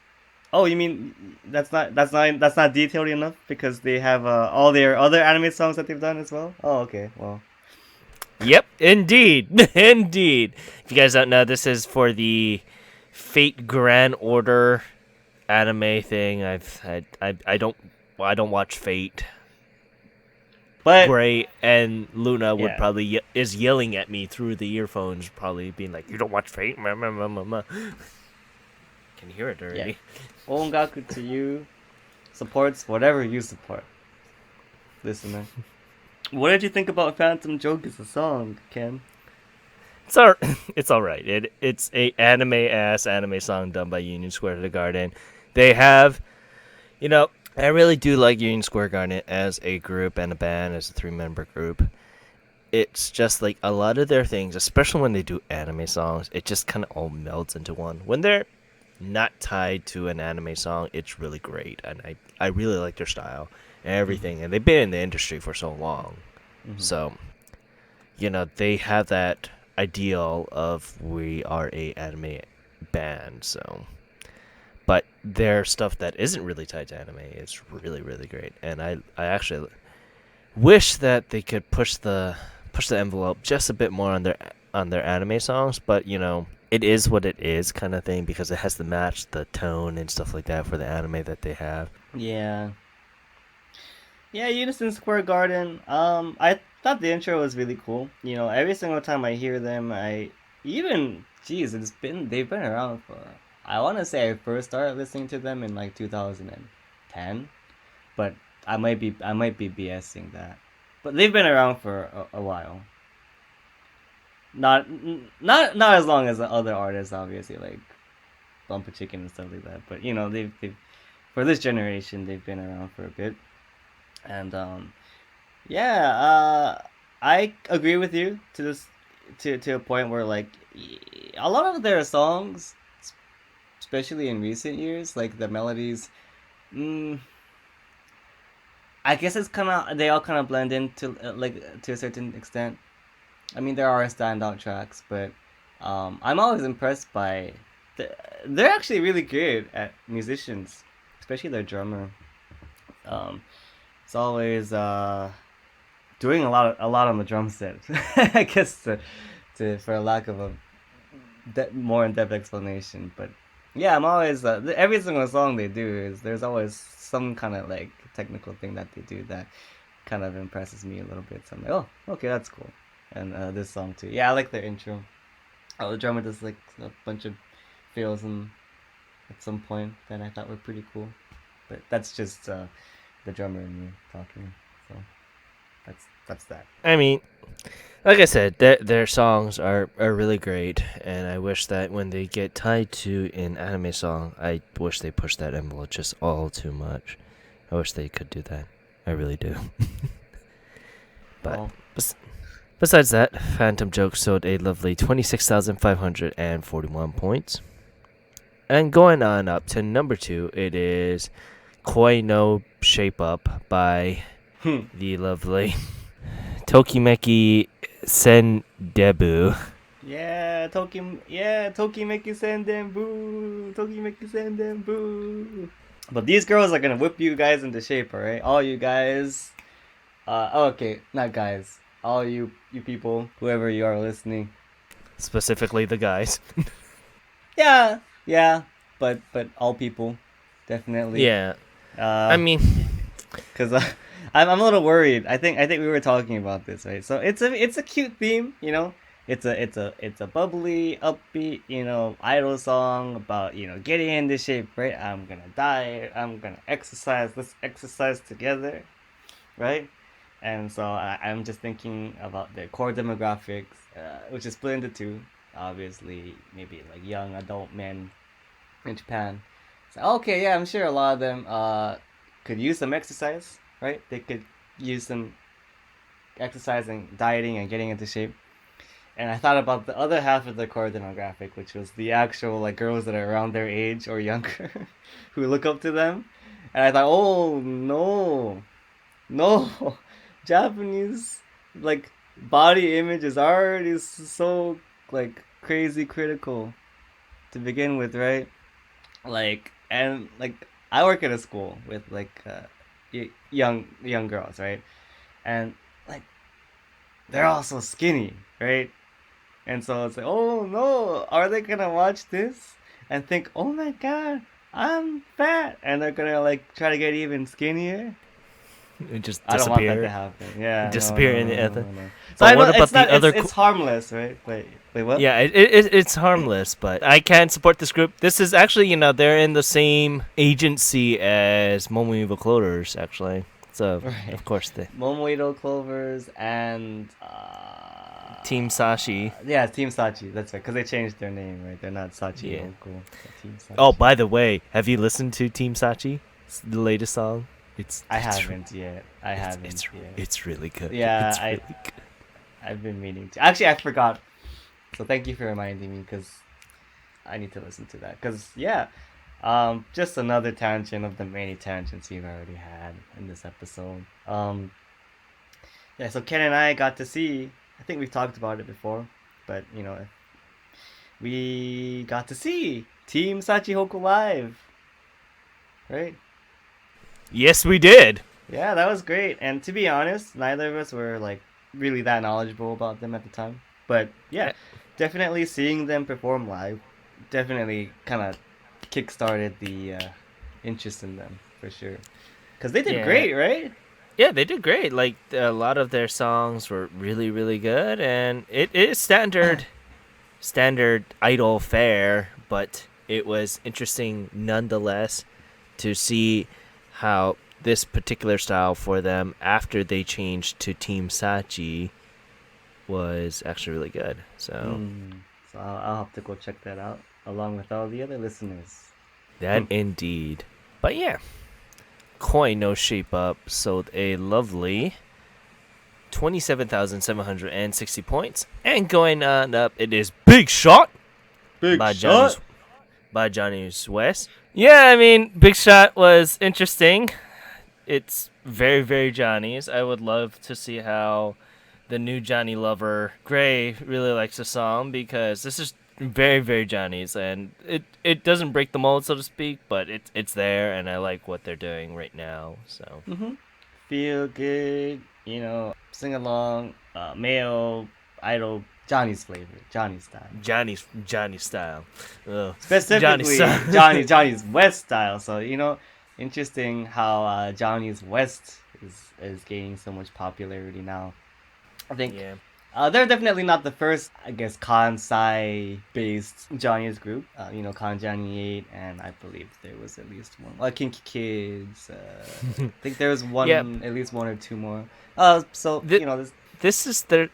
Oh, you mean that's not detailed enough because they have all their other anime songs that they've done as well? Oh, okay. Well, Yep, indeed. Indeed. If you guys don't know, this is for the Fate Grand Order anime thing. I don't watch Fate. but Gray and Luna would yeah, probably is yelling at me through the earphones, probably being like, "You don't watch Fate." Can you hear it yeah. already? Ongaku to you supports whatever you support, listener. What did you think about Phantom Joke as a song, Ken? It's all right. It's a anime song done by Union Square Garden. They have, I really do like Union Square Garden as a group and a band, as a 3-member group. It's just like a lot of their things, especially when they do anime songs, it just kind of all melds into one. When they're not tied to an anime song, it's really great, and I really like their style and everything. And they've been in the industry for so long, Mm-hmm. so they have that ideal of we are a anime band. So, but their stuff that isn't really tied to anime is really really great, and I actually wish that they could push the envelope just a bit more on their anime songs, but it is what it is kind of thing because it has to match the tone and stuff like that for the anime that they have. Yeah, yeah. Unison Square Garden. I thought the intro was really cool. Every single time I hear them, geez, they've been around for. I want to say I first started listening to them in like 2010, but I might be BSing that. But they've been around for a while. Not as long as the other artists, obviously, like Bumper Chicken and stuff like that. But they've for this generation they've been around for a bit, and yeah, I agree with you to a point where like a lot of their songs, especially in recent years, like the melodies. Mm, I guess it's kind of they all kind of blend into like to a certain extent. I mean, there are standout tracks, but I'm always impressed by. The, they're actually really good at musicians, especially their drummer. Um, it's always doing a lot on the drum set. I guess for lack of a more in depth explanation, but yeah, I'm always every single song they do is there's always some kind of like technical thing that they do that kind of impresses me a little bit. So I'm like, oh, okay, that's cool. And this song too. Yeah, I like their intro. Oh, the drummer does like a bunch of fills and at some point that I thought were pretty cool. But that's just the drummer and me talking. So that's that. I mean, Like I said, their songs are really great, and I wish that when they get tied to an anime song, I wish they pushed that envelope just all too much. I wish they could do that. I really do. But Well, besides that, Phantom Joke sold a lovely 26,541 points. And going on up to number 2, it is Koi no Shape Up by the lovely Tokimeki Sendebu. Tokimeki Sendenbu, Tokimeki Sendenbu. But these girls are gonna whip you guys into shape, alright? All you guys. Okay, not guys. All you people, whoever you are listening. Specifically the guys. Yeah, but all people, definitely. Yeah. I mean, Cause I'm a little worried. I think we were talking about this, right? So it's a cute theme, you know. It's a bubbly, upbeat, idol song about getting into shape, right? I'm gonna diet. I'm gonna exercise. Let's exercise together, right? And so I'm just thinking about the core demographics, which is split into two. Obviously, maybe like young adult men in Japan. So okay, yeah, I'm sure a lot of them could use some exercise, right? They could use some exercising, dieting, and getting into shape. And I thought about the other half of the core demographic, which was the actual like girls that are around their age or younger, who look up to them. And I thought, oh no, no, Japanese like body image is already so like crazy critical to begin with, right? Like I work at a school with like young girls, right? And like they're all so skinny, right? And so it's like, oh no, are they gonna watch this and think, oh my god, I'm fat, and they're gonna like try to get even skinnier? just I don't want that to disappear. happen. Yeah, no, Disappear no, in no, the ether. no, no. So But I know what about it's the not. It's other? it's harmless, right? Wait, what? Yeah, it's harmless, but I can't support this group. This is actually, they're in the same agency as Momo Evil Clothers, actually. So, Right. of course, the Momoito Clovers and Team Sashi. yeah, Team Sachi. That's right, because they changed their name, right? They're not Sachi Yeah. Oko, they're Team Oh, Sachi. by the way, have you listened to Team Sachi? It's the latest song. I It's haven't yet. I it's haven't it's yet. it's really good. Yeah, It's really good. I've been meaning to. Actually, I forgot. So thank you for reminding me, because I need to listen to that. Because yeah, just another tangent of the many tangents we've already had in this episode. Yeah. So Ken and I got to see. I think we've talked about it before, but we got to see Team Sachihoku live, right? Yes, we did. Yeah, that was great. And to be honest, neither of us were like really that knowledgeable about them at the time. But yeah, Uh, definitely seeing them perform live definitely kind of kickstarted the interest in them for sure. Cause they did Yeah. great, right? Yeah, they did great. Like a lot of their songs were really, really good, and it is standard idol fare, but it was interesting nonetheless to see how this particular style for them after they changed to Team Sachi was actually really good. So So I'll have to go check that out along with all the other listeners. that indeed. But yeah, Koi no Shape Up sold a lovely 27,760 points. And going on up, it is Big Shot Big by shot. Johnny's West. Yeah, I mean, Big Shot was interesting. It's very, very Johnny's. I would love to see how the new Johnny lover, Gray, really likes the song, because this is very, very Johnny's, and it doesn't break the mold, so to speak, but it's there, and I like what they're doing right now. So Feel good, sing along, male idol, Johnny's flavor, Johnny style. Johnny style. Ugh. Johnny Specifically, style. Johnny's West style. So interesting how Johnny's West is gaining so much popularity now. I think Yeah. they're definitely not the first, I guess, Kansai-based Johnny's group. Kan Johnny 8, and I believe there was at least one. Kinky Kids. I think there was one, Yep. at least one or two more. So The- this. this is their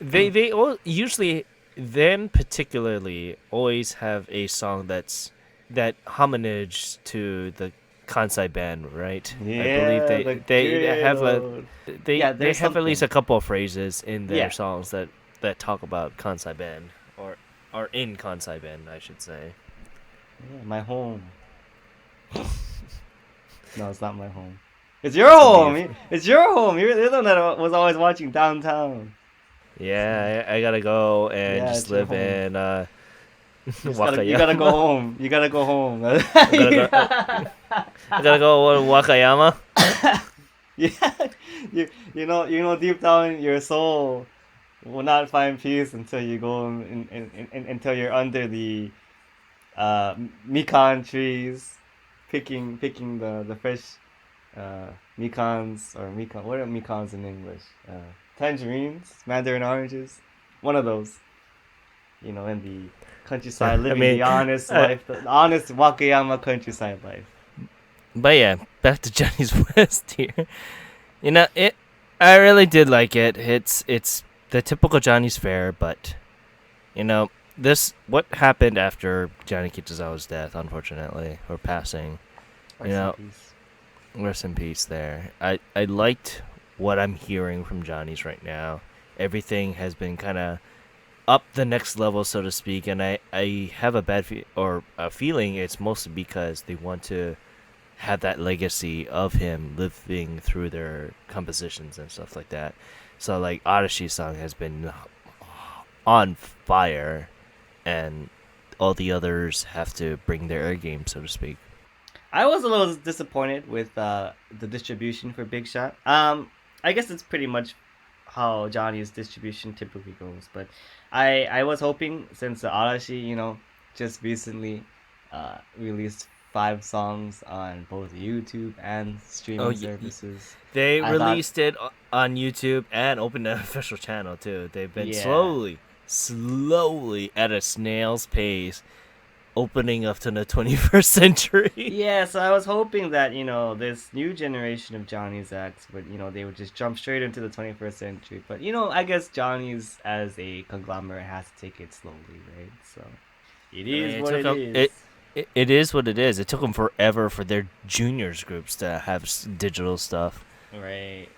they all usually them particularly always have a song that homage to the Kansai band, right? I believe Yeah, the they good have a old. they Yeah, they there's have at least something. a couple of phrases in their Yeah, songs that talk about Kansai band or are in Kansai band, I should say. yeah, my home. No, it's not my home. It's your It's gonna be home. It's your home. You're the one that was always watching downtown. So I gotta go and yeah, just it's your live home. in You gotta go Wakayama. home. You gotta go home. I gotta go. I gotta go to Wakayama. Yeah, you know, deep down your soul will not find peace until you go until you're under the mikan trees, picking the fresh mikans or mikan. What are mikans in English? Tangerines, mandarin oranges, one of those. In the countryside, I living mean, the honest uh, life, the honest Wakayama countryside life. but yeah, back to Johnny's West here. It. I really did like it. It's the typical Johnny's fare, but this what happened after Johnny Kitazawa's death, unfortunately, or passing. You Rest in know, peace. rest in peace. There, I liked what I'm hearing from Johnny's right now. Everything has been kind of up the next level, so to speak, and I have a or a feeling it's mostly because they want to have that legacy of him living through their compositions and stuff like that. So like Odishi's song has been on fire, and all the others have to bring their A game, so to speak. I was a little disappointed with the distribution for Big Shot. I guess it's pretty much how Johnny's distribution typically goes, but I was hoping since the Arashi, just recently released 5 songs on both YouTube and Oh, streaming services. they I thought, released it on YouTube and opened an official channel too. They've been yeah, slowly at a snail's pace opening up to the 21st century. yeah. So I was hoping that this new generation of Johnny's acts would they would just jump straight into the 21st century. But I guess Johnny's as a conglomerate has to take it slowly, right? So it I mean, is it what took it them. is. It is what it is. It took them forever for their juniors groups to have digital stuff. Right.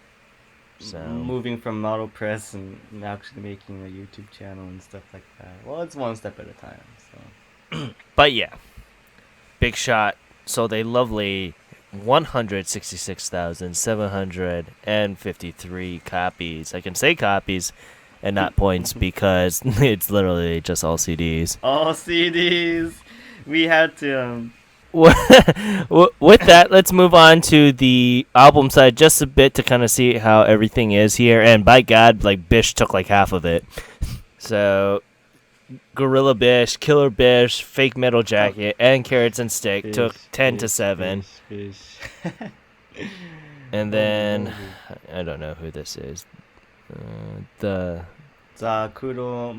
So, Moving from model press and actually making a YouTube channel and stuff like that. Well, it's one step at a time. So but yeah, Big Shot. So they lovely 166,753 copies. I can say copies and not points because it's literally just all CDs. all CDs. We had to. With that, let's move on to the album side just a bit to kind of see how everything is here. And by God, like Bish took like half of it. So Gorilla Bish, Killer Bish, Fake Metal Jacket, and Carrots and Stick took 10 to 7. Fish. And then I don't know who this is. The Zakuro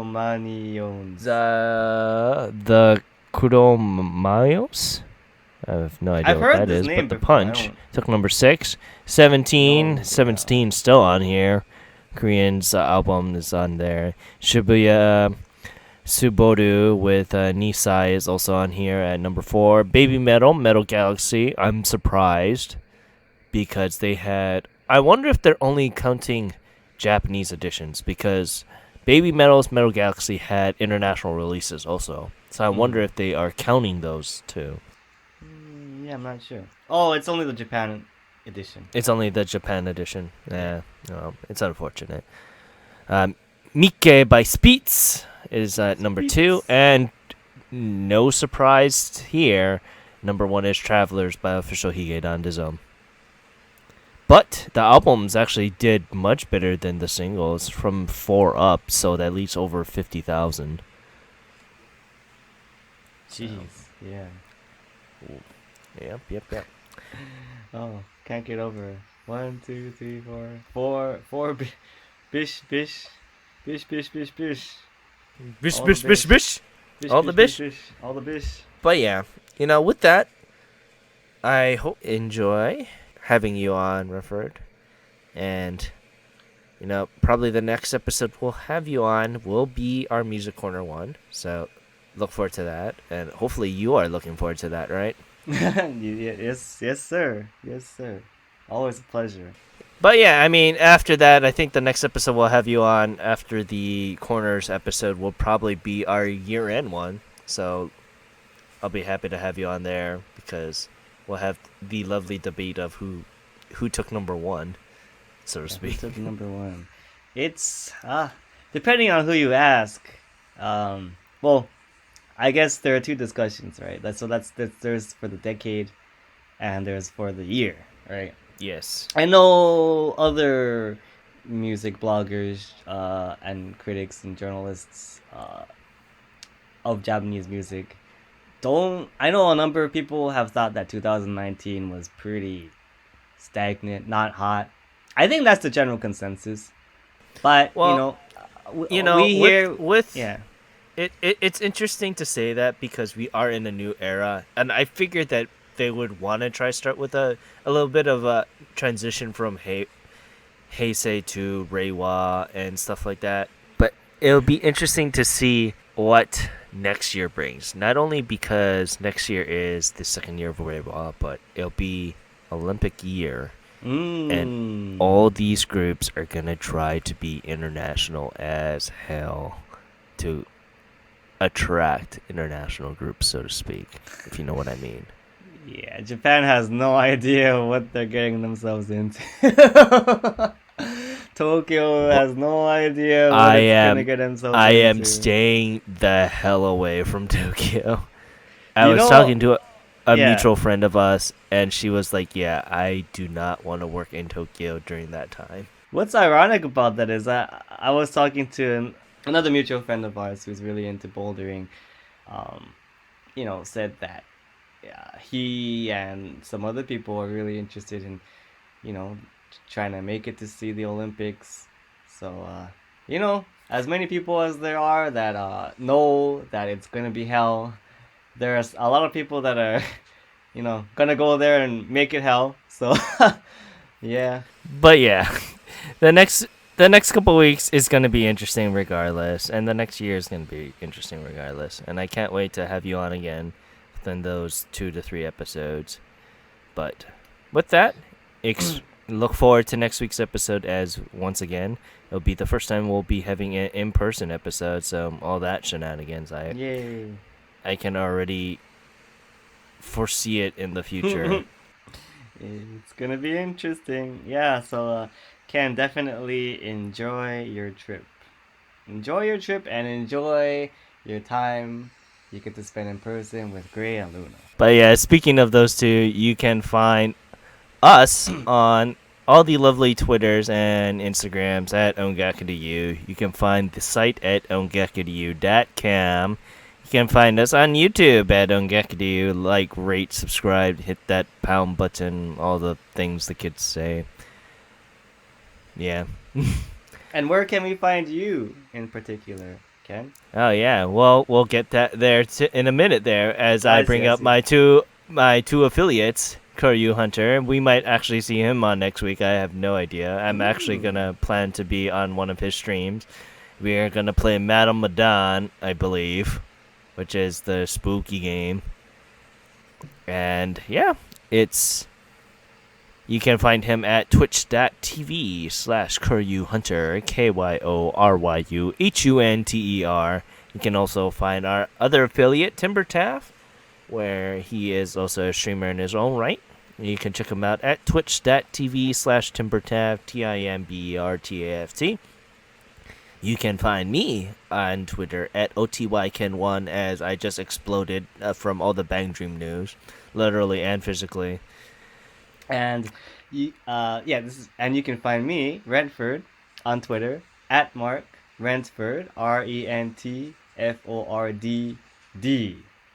Manions. the Kuromayos. I have no idea I've what heard that this is, name but the before. I Punch don't. took number 6. 17, No. 17 still on here. Korean's album is on there. Shibuya Suboru with Nisai is also on here at number 4. Baby Metal Galaxy. I'm surprised because they had. I wonder if they're only counting Japanese editions because Baby Metal Galaxy had international releases also. So I wonder if they are counting those too. Yeah, I'm not sure. Oh, it's only the Japan edition. It's only the Japan edition. Yeah, no, it's unfortunate. Mikke by Speets is at number 2, and no surprise here, number 1 is Travelers by Official Higedan Dizome. But the albums actually did much better than the singles from 4 up, so that leads over 50,000. Jeez, yeah. Yep. Oh, can't get over it. 1, 2, 3, 4. Four. Bish. Bish, All bish, the bish, bish. All the bish. All the bish. But yeah, with that, I hope you enjoy having you on, Rentford. And probably the next episode we'll have you on will be our music corner one. So look forward to that, and hopefully you are looking forward to that, right? Yes, sir. Yes, sir. Always a pleasure. But yeah, I mean, after that, I think the next episode we'll have you on after the corners episode will probably be our year-end one. So I'll be happy to have you on there because we'll have the lovely debate of who took number one, so to Who speak. took number one? It's depending on who you ask. Well, I guess there are two discussions, right? There's for the decade, and there's for the year, right? Yes. I know other music bloggers and critics and journalists of Japanese music. I know a number of people have thought that 2019 was pretty stagnant, not hot. I think that's the general consensus. But Well, we hear with yeah. it's interesting to say that because we are in a new era, and I figured that they would want to try start with a little bit of a transition from Heisei to Reiwa and stuff like that. But it'll be interesting to see what next year brings. Not only because next year is the second year of Reiwa, but it'll be Olympic year. And all these groups are gonna try to be international as hell to attract international groups, so to speak, if you know what I mean. Yeah, Japan has no idea what they're getting themselves into. Tokyo has no idea what it's gonna get themselves I into. am staying the hell away from Tokyo. I You was know- talking to a yeah. mutual friend of us, and she was like, "Yeah, I do not want to work in Tokyo during that time." What's ironic about that is I was talking to another mutual friend of ours who's really into bouldering. Said that he and some other people are really interested in, trying to make it to see the Olympics. So, as many people as there are that know that it's gonna be hell, there's a lot of people that are, gonna go there and make it hell. So, yeah. But yeah, the next couple weeks is going to be interesting regardless, and the next year is going to be interesting regardless. And I can't wait to have you on again within those 2 to 3 episodes. But with that, look forward to next week's episode, as once again it'll be the first time we'll be having an in-person episode. So all that shenanigans, Yay. I can already foresee it in the future. It's gonna be interesting. Yeah, so Ken, definitely enjoy your trip. Enjoy your trip and enjoy your time you get to spend in person with Gray and Luna. But yeah, speaking of those two, you can find us on all the lovely Twitters and Instagrams at ongakudu. You can find the site at ongakudu.com. You can find us on YouTube at ongakudu. Like, rate, subscribe, hit that pound button, all the things the kids say. Yeah. And where can we find you in particular, Ken? Oh yeah. Well, we'll get that there in a minute. There, as I I bring see, I up see. my two affiliates, Kuryu Hunter. We might actually see him on next week. I have no idea. I'm actually gonna plan to be on one of his streams. We are gonna play Madame Madan, I believe, which is the spooky game. And yeah, you can find him at twitch.tv/KuryuHunter, KYORYUHUNTER. You can also find our other affiliate, TimberTaff, where he is also a streamer in his own right. You can check him out at twitch.tv/TimberTaff, TIMBERTAFT. You can find me on Twitter at OTYKen1, as I just exploded from all the Bang Dream news, literally and physically. And you can find me, Rentford, on Twitter at Mark Rentford, RENTFORDD,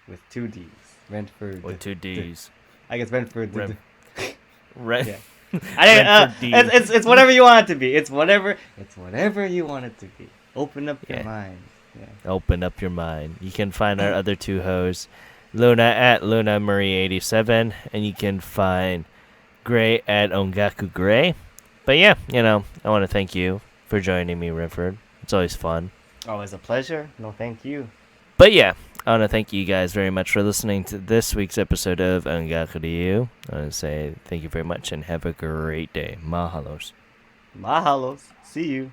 with 2 D's. Rentford. With 2 D's. I guess Rentford. Yeah. It's whatever you want it to be. It's whatever you want it to be. Open up your mind. Yeah. Open up your mind. You can find our other 2 hosts, Luna at LunaMarie87, and you can find Gray at Ongaku Gray. But yeah, I want to thank you for joining me, Rentford. It's always fun. Always a pleasure. No, thank you. But yeah, I want to thank you guys very much for listening to this week's episode of Ongaku Ryu. I want to say thank you very much and have a great day. Mahalos. Mahalos. See you.